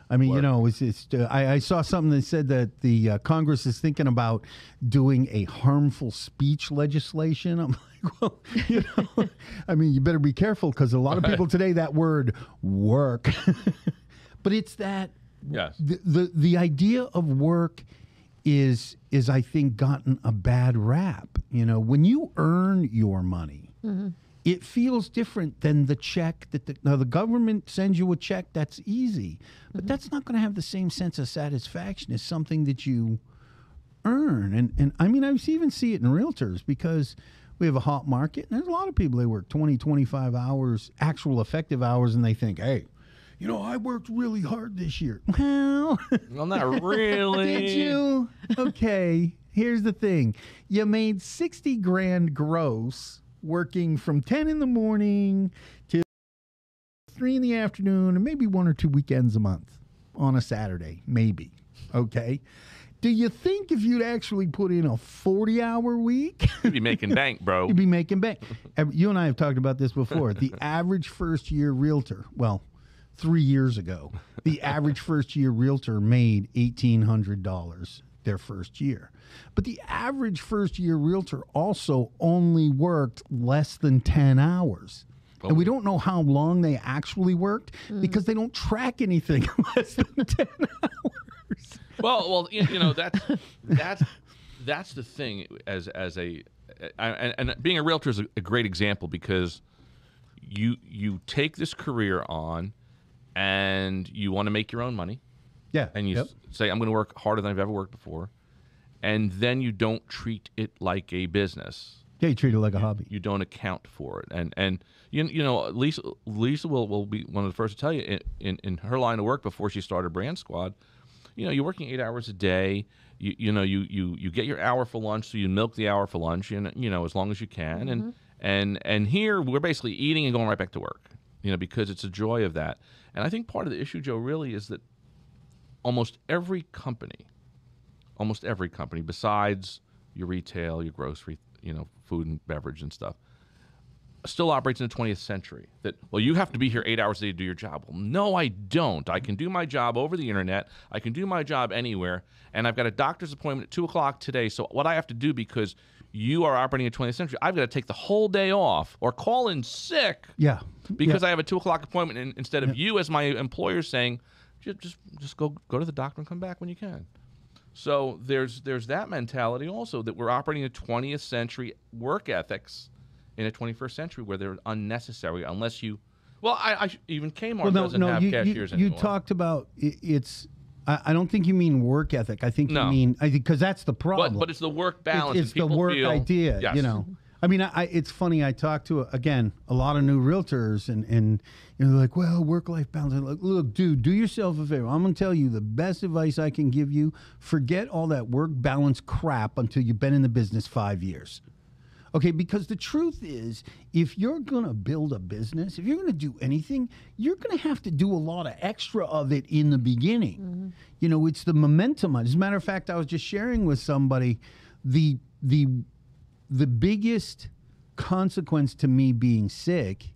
I mean, I saw something that said that the Congress is thinking about doing a harmful speech legislation. I'm like, well, I mean, you better be careful, because a lot of people today, that word work. But it's that the idea of work is I think gotten a bad rap. When you earn your money, it feels different than the check that the government sends you a check. That's easy, but that's not going to have the same sense of satisfaction as something that you earn. And I mean, I even see it in realtors, because we have a hot market, and there's a lot of people, they work 20, 25 hours, actual effective hours, and they think, hey, I worked really hard this year. Well,
not really.
Did you? Okay, here's the thing. You made $60,000 gross working from 10 in the morning to 3 in the afternoon, and maybe 1 or 2 weekends a month on a Saturday, maybe. Okay. Do you think if you'd actually put in a 40-hour week,
You'd be making bank, bro.
you'd be making bank? You and I have talked about this before. The average first-year realtor, well, 3 years ago, the average first-year realtor made $1,800 their first year. But the average first-year realtor also only worked less than 10 hours. And we don't know how long they actually worked because they don't track anything less than 10 hours.
Well, you know that's the thing. As and being a realtor is a great example because you take this career on, and you want to make your own money.
Yeah.
And you say, I'm going to work harder than I've ever worked before, and then you don't treat it like a business.
Yeah, you treat it like a hobby.
You don't account for it, and you know Lisa will be one of the first to tell you in her line of work before she started Brand Squad. You know, you're working 8 hours a day. You get your hour for lunch, so you milk the hour for lunch, and you know as long as you can. And here we're basically eating and going right back to work. You know, because it's a joy of that. And I think part of the issue, Joe, really is that almost every company, besides your retail, your grocery, you know, food and beverage and stuff, still operates in the 20th century. That, well, you have to be here 8 hours a day to do your job. Well, no, I don't. I can do my job over the internet. I can do my job anywhere. And I've got a doctor's appointment at 2 o'clock today. So what I have to do, because you are operating in the 20th century, I've got to take the whole day off or call in sick.
Yeah.
Because I have a 2 o'clock appointment, and instead of you as my employer saying, just go to the doctor and come back when you can. So there's that mentality also that we're operating in 20th century work ethics in a 21st century where they're unnecessary unless you. Well, even Kmart doesn't have cashiers anymore.
You talked about it's. I don't think you mean work ethic. I think you mean because that's the problem.
But it's the work balance.
It's the work idea.
Yes.
You know. I mean, it's funny. I talked to a lot of new realtors, and you know, they're like, well, work-life balance. I'm like, look, dude, do yourself a favor. I'm gonna tell you the best advice I can give you. Forget all that work balance crap until you've been in the business 5 years. Okay, because the truth is, if you're gonna build a business, if you're gonna do anything, you're gonna have to do a lot of extra of it in the beginning. You know, it's the momentum. As a matter of fact, I was just sharing with somebody the biggest consequence to me being sick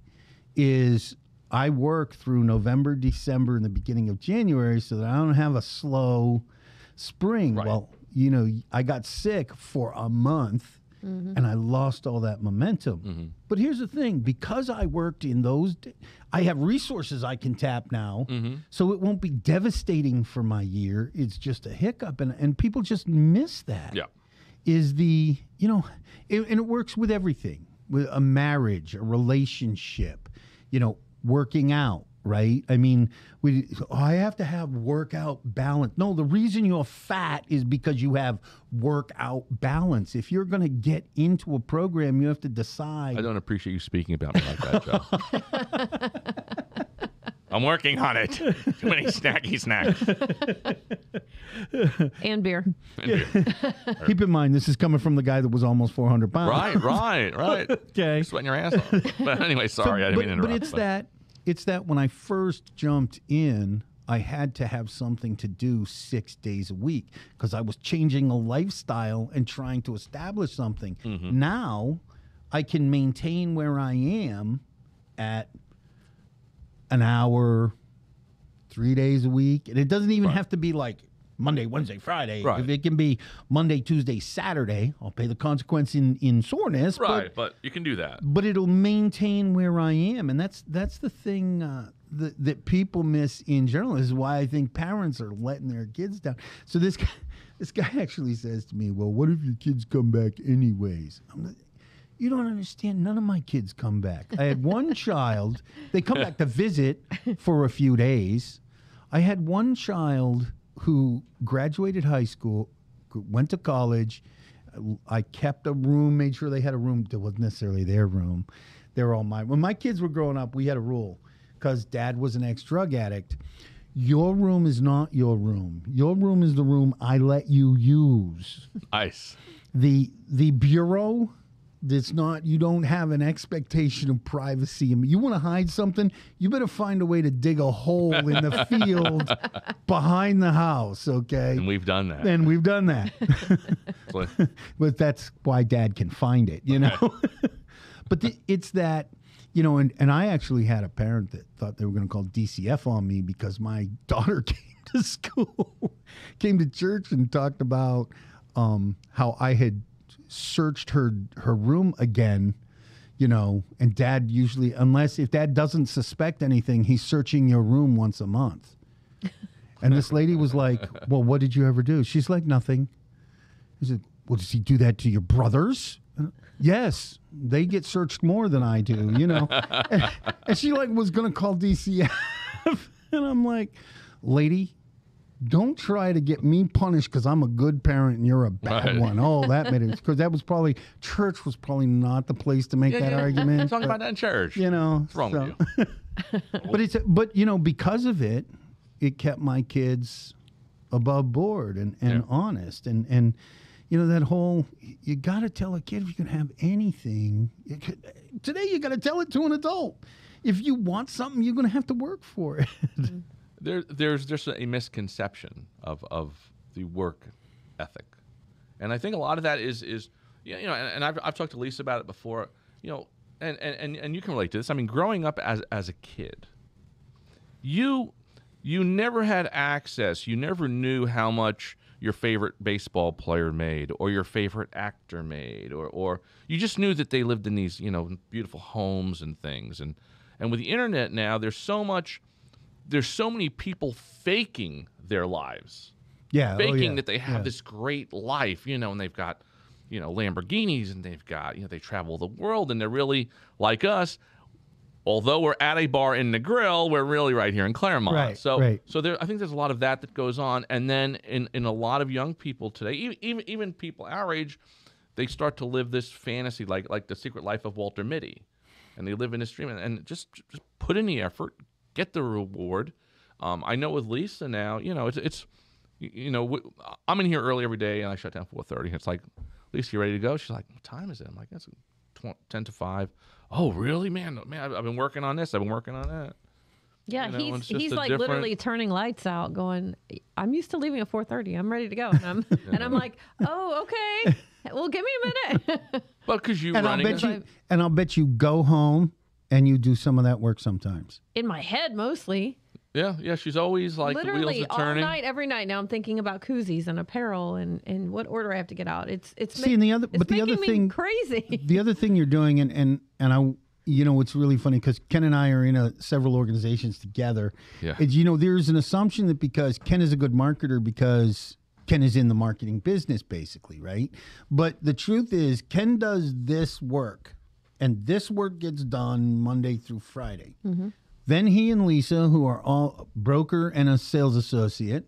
is I work through November, December, and the beginning of January so that I don't have a slow spring.
Right.
Well, you know, I got sick for a month and I lost all that momentum. But here's the thing, because I worked in those, I have resources I can tap now, so it won't be devastating for my year. It's just a hiccup, and people just miss that.
Yeah.
Is the, you know, and it works with everything, with a marriage, a relationship, you know, working out, right? I mean, I have to have workout balance. No, the reason you're fat is because you have workout balance. If you're going to get into a program, you have to decide.
I don't appreciate you speaking about me like that, Joe. I'm working on it. Too many snacky snacks.
And beer.
Keep in mind, this is coming from the guy that was almost 400 pounds.
Right.
Okay.
You're sweating your ass off. But anyway, sorry, I didn't mean to interrupt.
But it's that when I first jumped in, I had to have something to do 6 days a week because I was changing a lifestyle and trying to establish something. Now I can maintain where I am at an hour, 3 days a week. And it doesn't even have to be like Monday, Wednesday, Friday.
Right.
If it can be Monday, Tuesday, Saturday, I'll pay the consequence in soreness.
Right, but you can do that.
But it'll maintain where I am. And that's the thing that people miss in general. This is why I think parents are letting their kids down. So this guy actually says to me, well, what if your kids come back anyways? I'm like, you don't understand. None of my kids come back. I had one child. They come back to visit for a few days. I had one child who graduated high school, went to college. I kept a room, made sure they had a room that wasn't necessarily their room. They were all mine. When my kids were growing up, we had a rule because Dad was an ex-drug addict. Your room is not your room. Your room is the room I let you use.
Nice.
The bureau It's not, you don't have an expectation of privacy. I mean, you want to hide something, you better find a way to dig a hole in the field behind the house, okay?
And we've done that.
And we've done that. But that's why Dad can find it, you know? But it's that, you know, and I actually had a parent that thought they were going to call DCF on me because my daughter came to school, came to church and talked about how I had searched her room again, you know, and Dad usually, if Dad doesn't suspect anything, he's searching your room once a month. And this lady was like, well, what did you ever do? She's like, nothing. He said, well, does he do that to your brothers? Yes, they get searched more than I do, you know. And she like was going to call DCF. And I'm like, lady, don't try to get me punished because I'm a good parent and you're a bad one. Oh, that made it. Because that was probably, church was probably not the place to make that argument.
Talking about that in church.
You know.
What's wrong with you?
But you know, because of it, it kept my kids above board and honest. And you know, that whole, you got to tell a kid if you can have anything. Today, you got to tell it to an adult. If you want something, you're going to have to work for it.
There's just a misconception of the work ethic, and I think a lot of that is you know, and I've talked to Lisa about it before, you know, and you can relate to this. I mean, growing up as a kid, you never had access. You never knew how much your favorite baseball player made or your favorite actor made, or you just knew that they lived in these, you know, beautiful homes and things. And with the internet now, there's so many people faking their lives.
Yeah.
Faking that they have this great life, you know, and they've got, you know, Lamborghinis and they've got, you know, they travel the world and they're really like us. Although we're at a bar in the grill, we're really right here in Claremont.
Right,
so
right.
I think there's a lot of that goes on. And then in a lot of young people today, even people our age, they start to live this fantasy like The Secret Life of Walter Mitty. And they live in this dream and just put in the effort, get the reward. I know with Lisa now, you know, it's you know, I'm in here early every day and I shut down 4:30. It's like, Lisa, you ready to go? She's like, what time is it? I'm like, it's 10 to 5. Oh, really, man? I've been working on this. I've been working on that.
Yeah,
you know,
he's like literally turning lights out, going, I'm used to leaving at 4:30. I'm ready to go. And I'm like, oh, okay. Well, give me a minute.
But because
I'll bet you go home and you do some of that work sometimes.
In my head, mostly.
Yeah. She's always like,
literally
the wheels are turning.
all night, every night. Now I'm thinking about koozies and apparel and what order I have to get out. It's
making me
crazy.
The other thing you're doing, and I, you know, it's really funny because Ken and I are in several organizations together.
Yeah.
You know, there's an assumption that because Ken is a good marketer, because Ken is in the marketing business, basically, right? But the truth is, Ken does this work, and this work gets done Monday through Friday. Mm-hmm. Then he and Lisa, who are all broker and a sales associate,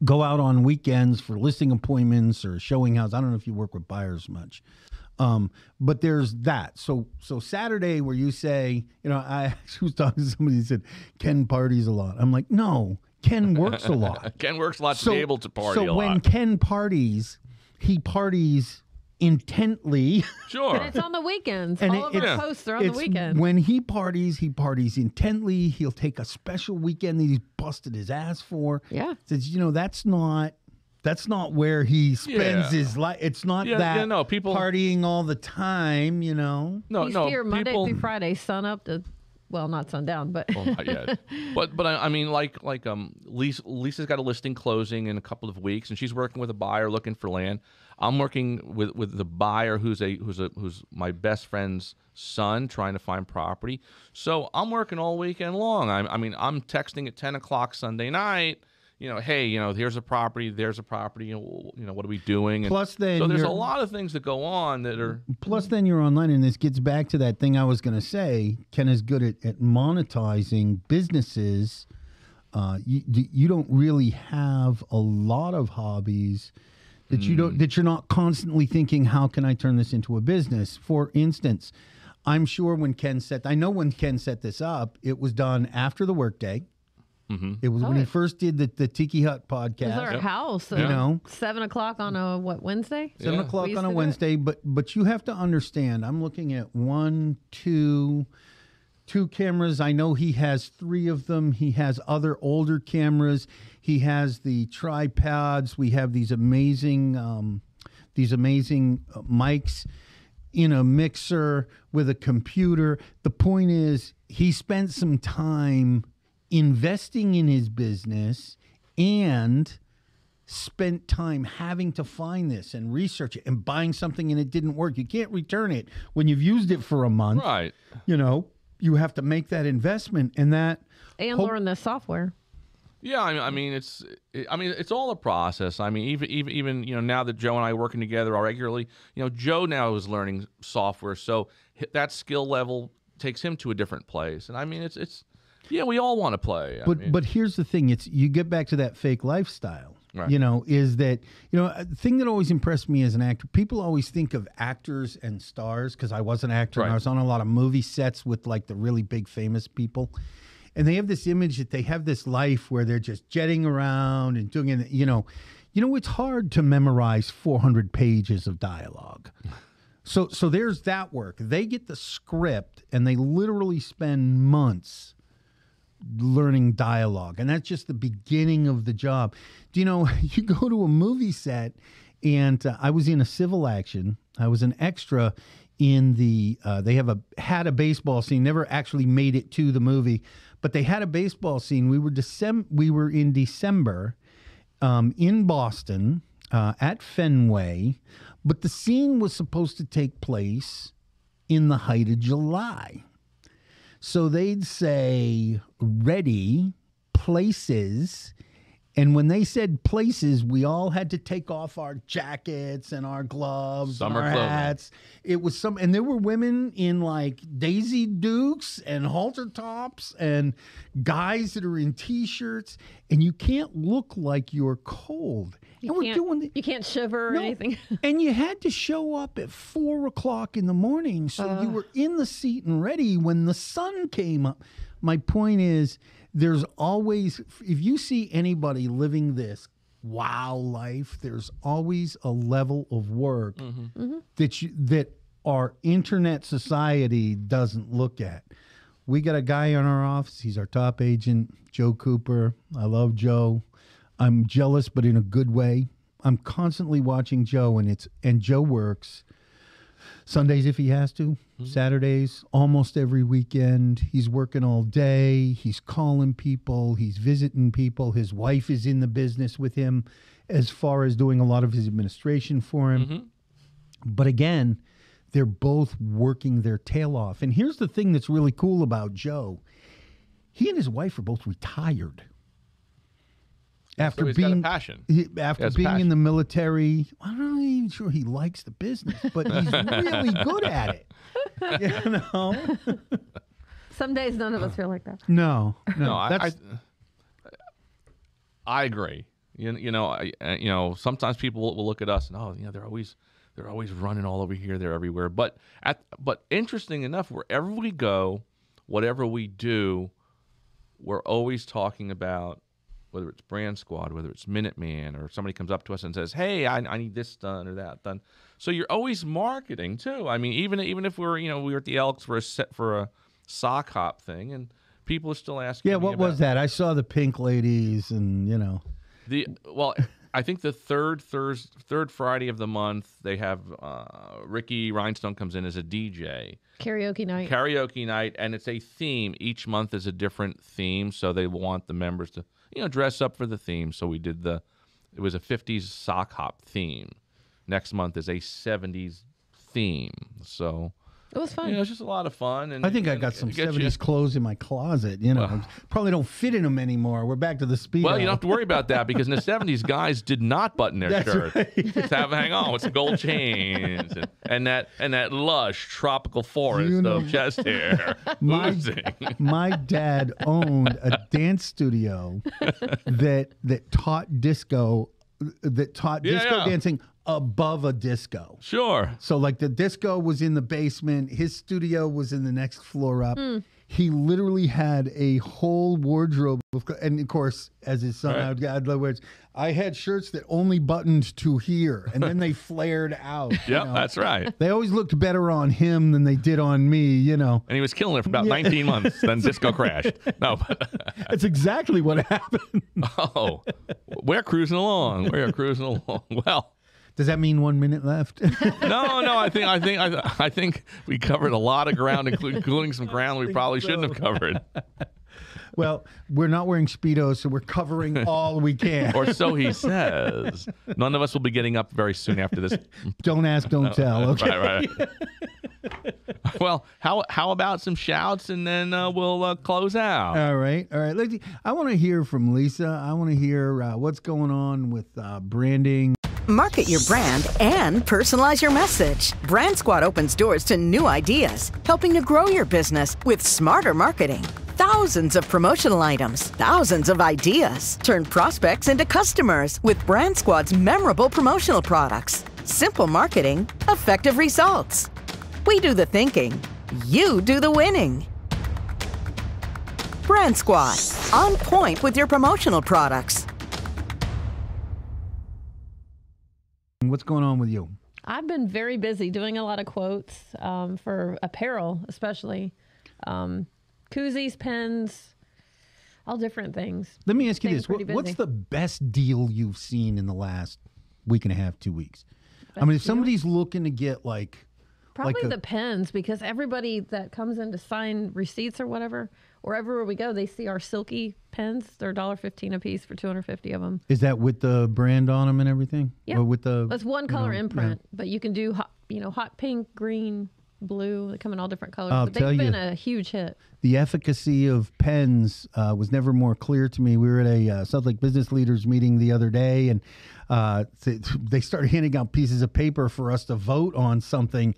go out on weekends for listing appointments or showing houses. I don't know if you work with buyers much. But there's that. So Saturday where you say, you know, I actually was talking to somebody who said, Ken parties a lot. I'm like, no, Ken works a lot.
Ken works a lot to be able to party a lot.
So when Ken parties, he parties intently.
Sure.
And it's on the weekends. All of our posts are on the weekend.
When he parties intently. He'll take a special weekend that he's busted his ass for.
Yeah.
Says, you know, that's not where he spends his life. It's not people partying all the time, you know.
He's here Monday through Friday, sun up to, well, not sundown, but
well, not yet. But I mean, Lisa's got a listing closing in a couple of weeks, and she's working with a buyer looking for land. I'm working with the buyer who's my best friend's son, trying to find property. So I'm working all weekend long. I'm texting at 10 o'clock Sunday night. You know, hey, you know, there's a property. You know, what are we doing? And
plus, then
so there's a lot of things that go on that are.
Plus, then you're online, and this gets back to that thing I was going to say. Ken is good at monetizing businesses. You don't really have a lot of hobbies that you're not constantly thinking, how can I turn this into a business? For instance, I'm sure when Ken set this up, it was done after the workday. It was when he
it-
first did the Tiki Hut
It was
podcast.
our house.
You know,
7 o'clock on a Wednesday?
7 o'clock
We used
on
to
a
do it.
Wednesday. But you have to understand, I'm looking at two cameras. I know he has 3 of them. He has other older cameras. He has the tripods. We have these amazing mics in a mixer with a computer. The point is, he spent some time investing in his business and spent time having to find this and research it and buying something and it didn't work. You can't return it when you've used it for a month.
Right.
You know, you have to make that investment and that.
And learn the software.
Yeah, I mean, it's all a process. I mean, even now that Joe and I are working together regularly, Joe now is learning software, so that skill level takes him to a different place. And I mean, it's we all want to play.
But here's the thing: you get back to that fake lifestyle.
Right.
Is that a thing that always impressed me as an actor? People always think of actors and stars because I was an actor and I was on a lot of movie sets with like the really big famous people. And they have this image that they have this life where they're just jetting around and doing it. It's hard to memorize 400 pages of dialogue. So there's that work. They get the script and they literally spend months learning dialogue. And that's just the beginning of the job. Do you know, you go to a movie set and I was in a civil action. I was an extra in the, they had a baseball scene, never actually made it to the movie. But they had a baseball scene. We were in December in Boston at Fenway, but the scene was supposed to take place in the height of July. So they'd say, ready, places. And when they said places, we all had to take off our jackets and our gloves,
Summer
and our
clothing.
hats. It was and there were women in like Daisy Dukes and halter tops and guys that are in t-shirts, and you can't look like you're cold.
You can't shiver or
No.
anything.
And you had to show up at 4 o'clock in the morning, so you were in the seat and ready when the sun came up. My point is, there's always, if you see anybody living this wow life, there's always a level of work that our internet society doesn't look at. We got a guy in our office. He's our top agent, Joe Cooper. I love Joe. I'm jealous, but in a good way. I'm constantly watching Joe, and Joe works Sundays if he has to, Saturdays, almost every weekend. He's working all day. He's calling people. He's visiting people. His wife is in the business with him as far as doing a lot of his administration for him. But again, they're both working their tail off. And here's the thing that's really cool about Joe. He and his wife are both retired. After
So he's
being
got a passion.
After
He has
being in
passion.
the military, I'm not even sure he likes the business, but he's really good at it. You know?
Some days none of us feel like that.
No,
No,
that's
I agree. Sometimes people will look at us and they're always running all over here, they're everywhere. But interesting enough, wherever we go, whatever we do, we're always talking about, whether it's Brand Squad, whether it's Minuteman, or somebody comes up to us and says, "Hey, I need this done or that done." So you're always marketing too. I mean, even if we were at the Elks for a sock hop thing, and people are still asking.
yeah.
me
What was
about-
that? I saw the pink ladies, and
I think the third Friday of the month they have Ricky Rhinestone comes in as a DJ.
Karaoke night.
And it's a theme. Each month is a different theme, so they want the members to dress up for the theme. So we did it was a 50s sock hop theme. Next month is a 70s theme. So
It was fun.
it's just a lot of fun. And
I think I
and
got some
it gets you-
70s clothes in my closet. Probably don't fit in them anymore. We're back to the Speedo.
Well, you don't have to worry about that because in the 70s, guys did not button their
That's
shirts.
right.
Just hang on with some gold chains and that lush tropical forest of chest hair oozing.
My dad owned a dance studio that taught disco dancing above a disco.
Sure.
So like the disco was in the basement, his studio was in the next floor up. he literally had a whole wardrobe and of course, as his son,
Right.
I had shirts that only buttoned to here, and then they flared out.
Yep, that's right.
They always looked better on him than they did on me,
And he was killing it for about 19 months. Then disco crashed. No,
That's exactly what happened.
oh, we're cruising along. We're cruising along. Well,
Does that mean 1 minute left?
no. I think we covered a lot of ground, including some ground we probably shouldn't have covered.
Well, we're not wearing Speedos, so we're covering all we can.
Or so he says. None of us will be getting up very soon after this.
Don't ask, don't tell. Okay.
Right. Well, how about some shouts, and then we'll close out.
All right. I want to hear from Lisa. I want to hear what's going on with branding.
Market your brand and personalize your message. Brand Squad opens doors to new ideas, helping to grow your business with smarter marketing. Thousands of promotional items, thousands of ideas. Turn prospects into customers with Brand Squad's memorable promotional products. Simple marketing, effective results. We do the thinking, you do the winning. Brand Squad, on point with your promotional products.
What's going on with you?
I've been very busy doing a lot of quotes for apparel, especially koozies, pens, all different things.
Let me ask you
Staying
this.
pretty
What's
busy.
the best deal you've seen in the last week and a half, 2 weeks? I mean, if
deal?
somebody's looking to get
Probably the pens, because everybody that comes in to sign receipts or whatever, wherever we go, they see our silky pens. They're $1.15 a piece for 250 of them.
is that with the brand on them and everything?
Yeah.
Or with the
That's one color
yeah.
imprint, but you can do hot pink, green, blue. They come in all different colors.
I'll
but
tell
they've
you.
been a huge hit.
The efficacy of pens was never more clear to me. We were at a South Lake Business Leaders meeting the other day, and they started handing out pieces of paper for us to vote on something,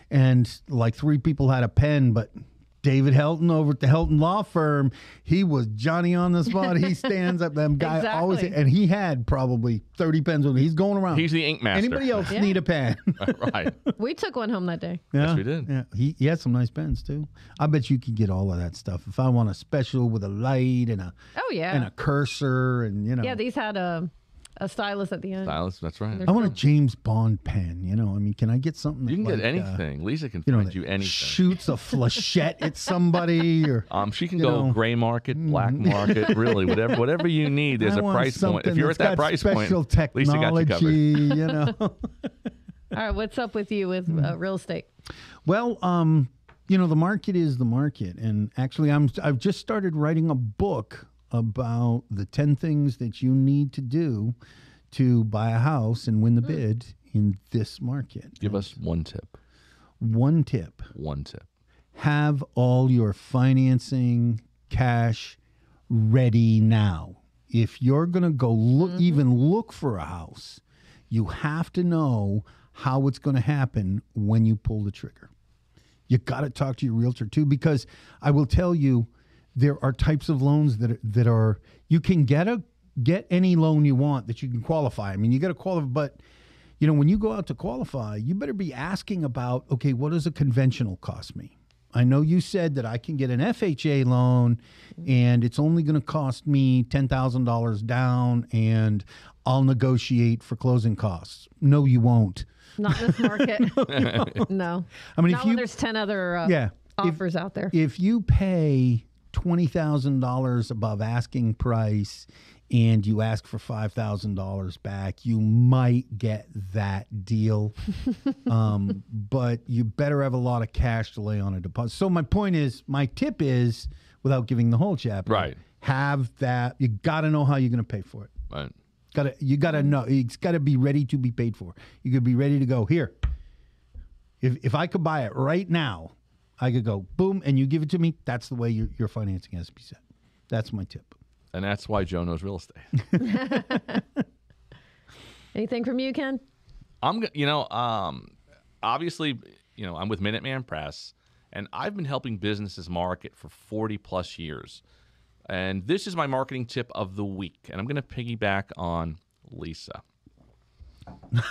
and like 3 people had a pen, but David Helton over at the Helton Law Firm, he was Johnny on the spot. He stands up, that guy always,
Exactly.
and he had probably 30 pens with him. He's going around.
He's the ink master.
Anybody else
Yeah.
need a pen?
Right.
We took one home that day.
Yeah,
we did.
Yeah, he had some nice pens too. I bet you could get all of that stuff. If I want a special with a light and a
Oh, yeah.
and a cursor and
Yeah, these had a stylus at the end.
Stylus, that's right.
They're
I want a James Bond pen. I mean, can I get something?
You can
that,
get anything. Lisa can
that
find you anything.
shoots a flechette at somebody, or
She can
you
go
know.
gray market, black market, really, whatever you need. There's
I
a
want
price point. If
something
you're at
that's
that
got
price
special
point, Lisa got you covered.
technology.
All right, what's up with you with real estate?
Well, the market is the market, and actually, I've just started writing a book about the 10 things that you need to do to buy a house and win the bid in this market.
Give us one tip.
One tip:
One tip.
have all your financing cash ready now. If you're going to go even look for a house, you have to know how it's going to happen when you pull the trigger. You got to talk to your realtor too, because I will tell you, there are types of loans that are you can get any loan you want that you can qualify. I mean, you got to qualify, but when you go out to qualify, you better be asking about, okay, what does a conventional cost me? I know you said that I can get an FHA loan and it's only going to cost me $10,000 down and I'll negotiate for closing costs. No, you won't.
Not in this market. No.
I mean,
Not when there's 10 other offers out there.
If you pay $20,000 above asking price and you ask for $5,000 back, you might get that deal. But you better have a lot of cash to lay on a deposit. So my tip is, without giving the whole chapter,
Right.
have that. You got to know how you're going to pay for it.
Right.
You got to know. It's got to be ready to be paid for. You could be ready to go here. If I could buy it right now, I could go boom, and you give it to me. That's the way your financing has to be set. That's my tip.
And that's why Joe knows real estate.
Anything from you, Ken?
Obviously, I'm with Minuteman Press, and I've been helping businesses market for 40 plus years. And this is my marketing tip of the week, and I'm going to piggyback on Lisa.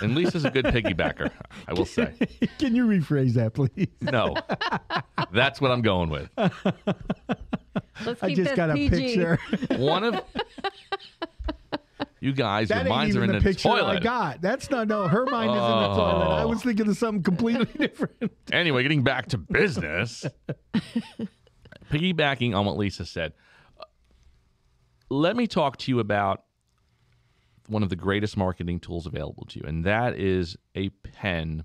And Lisa's a good piggybacker, I will say.
Can you rephrase that, please?
No. That's what I'm going with.
Let's
I
keep
just
this
got a
PG.
picture.
One of you guys,
That
your
ain't
minds are
even
in
the
the
picture I
toilet.
got. That's not, no, her mind is in the toilet. I was thinking of something completely different.
Anyway, getting back to business, piggybacking on what Lisa said, let me talk to you about one of the greatest marketing tools available to you, and that is a pen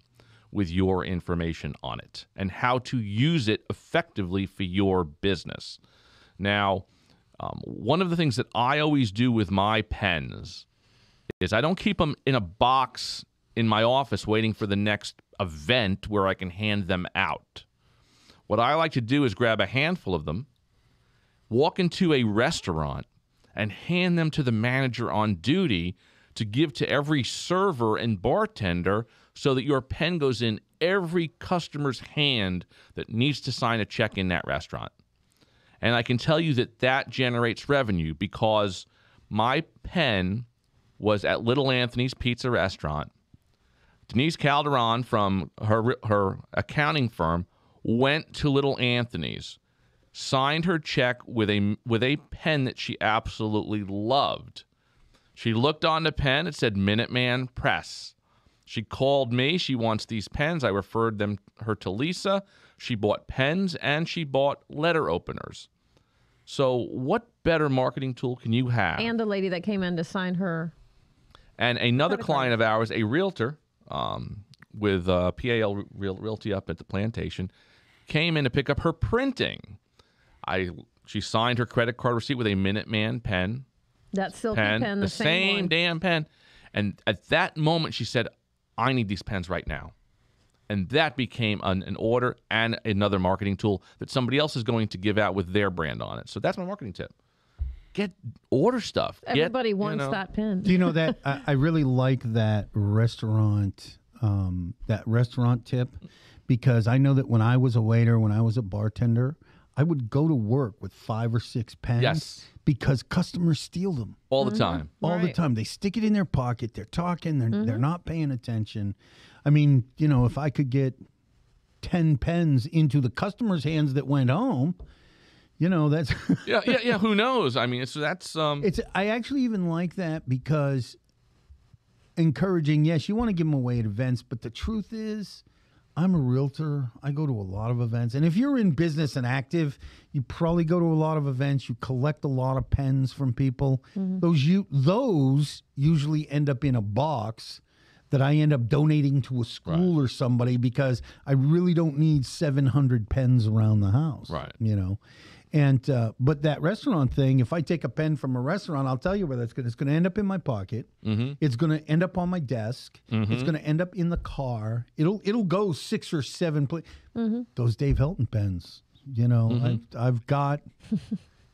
with your information on it and how to use it effectively for your business. Now, one of the things that I always do with my pens is I don't keep them in a box in my office waiting for the next event where I can hand them out. What I like to do is grab a handful of them, walk into a restaurant, and hand them to the manager on duty to give to every server and bartender so that your pen goes in every customer's hand that needs to sign a check in that restaurant. And I can tell you that that generates revenue because my pen was at Little Anthony's Pizza Restaurant. Denise Calderon from her accounting firm went to Little Anthony's, signed her check with a pen that she absolutely loved. She looked on the pen. It said Minuteman Press. She called me. She wants these pens. I referred her to Lisa. She bought pens and she bought letter openers. So what better marketing tool can you have?
And the lady that came in to sign her.
And another client of ours, a realtor with PAL Realty up at the plantation, came in to pick up her printing. She signed her credit card receipt with a Minuteman pen.
That silky pen, the
same
one.
damn pen. And at that moment, she said, I need these pens right now. And that became an order and another marketing tool that somebody else is going to give out with their brand on it. So that's my marketing tip. Order stuff.
Everybody wants that pen.
Do you know that I really like that restaurant tip, because I know that when I was a waiter, when I was a bartender, I would go to work with 5 or 6 pens.
Yes.
Because customers steal them
all the time.
all the time. They stick it in their pocket. They're talking. They're not paying attention. I mean, if I could get 10 pens into the customer's hands that went home, that's
yeah. Who knows? I mean,
I actually even like that because encouraging. Yes, you want to give them away at events, but the truth is, I'm a realtor. I go to a lot of events. And if you're in business and active, you probably go to a lot of events. You collect a lot of pens from people. Those usually end up in a box that I end up donating to a school or somebody, because I really don't need 700 pens around the house.
Right.
And but that restaurant thing, if I take a pen from a restaurant, I'll tell you where it's going to end up in my pocket. It's going to end up on my desk. It's going to end up in the car. It'll go 6 or 7 places. Those Dave Helton pens, I've got,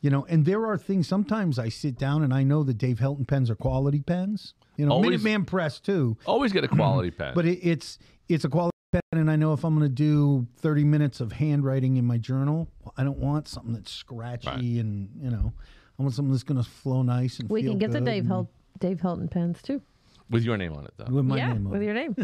and there are things. Sometimes I sit down and I know the Dave Helton pens are quality pens. Minuteman Press too.
Always get a quality pen.
But it's a quality pen, and I know if I'm going to do 30 minutes of handwriting in my journal, I don't want something that's scratchy and, I want something that's going to flow nice and
We
feel
can get the
good
Dave Hilton pens too.
With your name on it, though.
with my name on
with
it.
your name.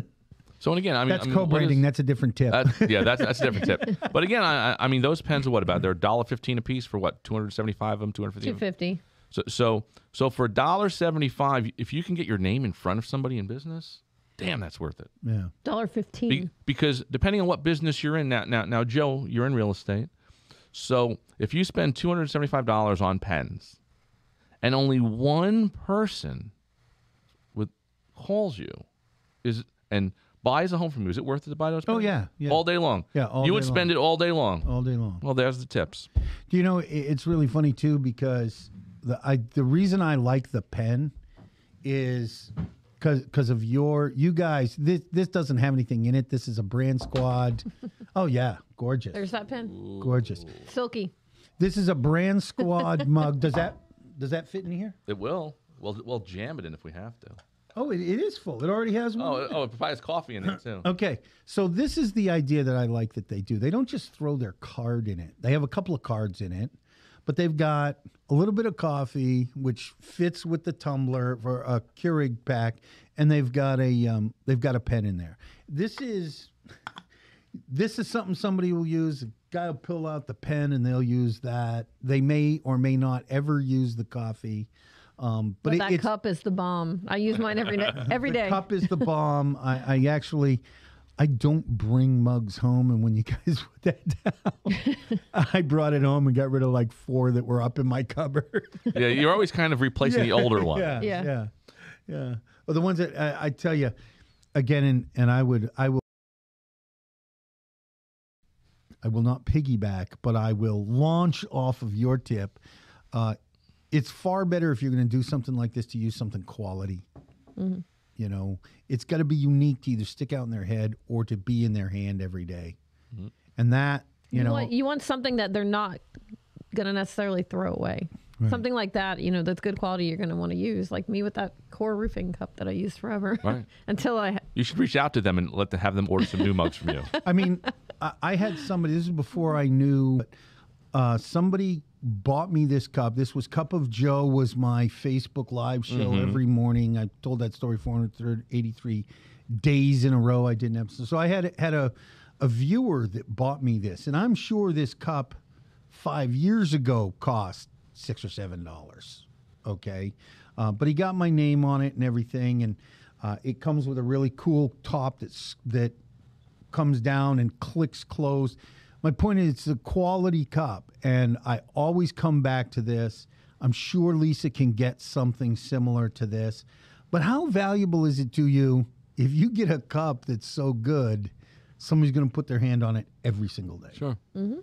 So, and again,
That's co-branding. That's a different tip.
That's a different tip. But again, I mean, those pens are what about? They're $1.15 a piece for what? 275 of them, 250 of them?
$250.
So for $1.75, if you can get your name in front of somebody in business, damn, that's worth it.
Yeah.
$1.15.
Because depending on what business you're in now, Joe, you're in real estate. So if you spend $275 on pens, and only one person calls you and buys a home from you, is it worth it to buy those pens?
Oh, yeah.
All day long.
Yeah, all
you
day
would spend
long.
it all day long.
All day long.
Well, there's the tips.
Do you know, it's really funny, too, because the reason I like the pen is because of you guys. This doesn't have anything in it. This is a Brand Squad. Oh, yeah. Gorgeous.
There's that pen.
Gorgeous.
Silky.
This is a Brand Squad mug. Does that fit in here?
It will. We'll jam it in if we have to.
Oh, it is full. It already has one?
Oh, it provides coffee in it, too.
Okay. So this is the idea that I like that they do. They don't just throw their card in it. They have a couple of cards in it, but they've got a little bit of coffee, which fits with the tumbler for a Keurig pack, and they've got a pen in there. This is something somebody will use. A guy will pull out the pen and they'll use that. They may or may not ever use the coffee. But
that cup is the bomb. I use mine every day.
The cup is the bomb. I don't bring mugs home, and when you guys put that down, I brought it home and got rid of like 4 that were up in my cupboard.
Yeah, you're always kind of replacing the older one.
Yeah. Well, the ones that I tell you again, and I will not piggyback, but I will launch off of your tip. It's far better if you're going to do something like this to use something quality. Mm-hmm. You know, it's got to be unique to either stick out in their head or to be in their hand every day. Mm-hmm. And that, you
want something that they're not going to necessarily throw away. Right. Something like that, that's good quality you're going to want to use. Like me with that Core roofing cup that I used forever. Right.
You should reach out to them and have them order some new mugs from you.
I mean, I had somebody, this is before I knew, somebody bought me this cup. This was Cup of Joe, was my Facebook live show every morning. I told that story 483 days in a row I did an episode. So I had a viewer that bought me this, and I'm sure this cup 5 years ago cost $6 or $7. Okay. But he got my name on it and everything. And it comes with a really cool top that comes down and clicks closed. My point is, it's a quality cup, and I always come back to this. I'm sure Lisa can get something similar to this. But how valuable is it to you if you get a cup that's so good, somebody's going to put their hand on it every single day?
Sure. Mm-hmm.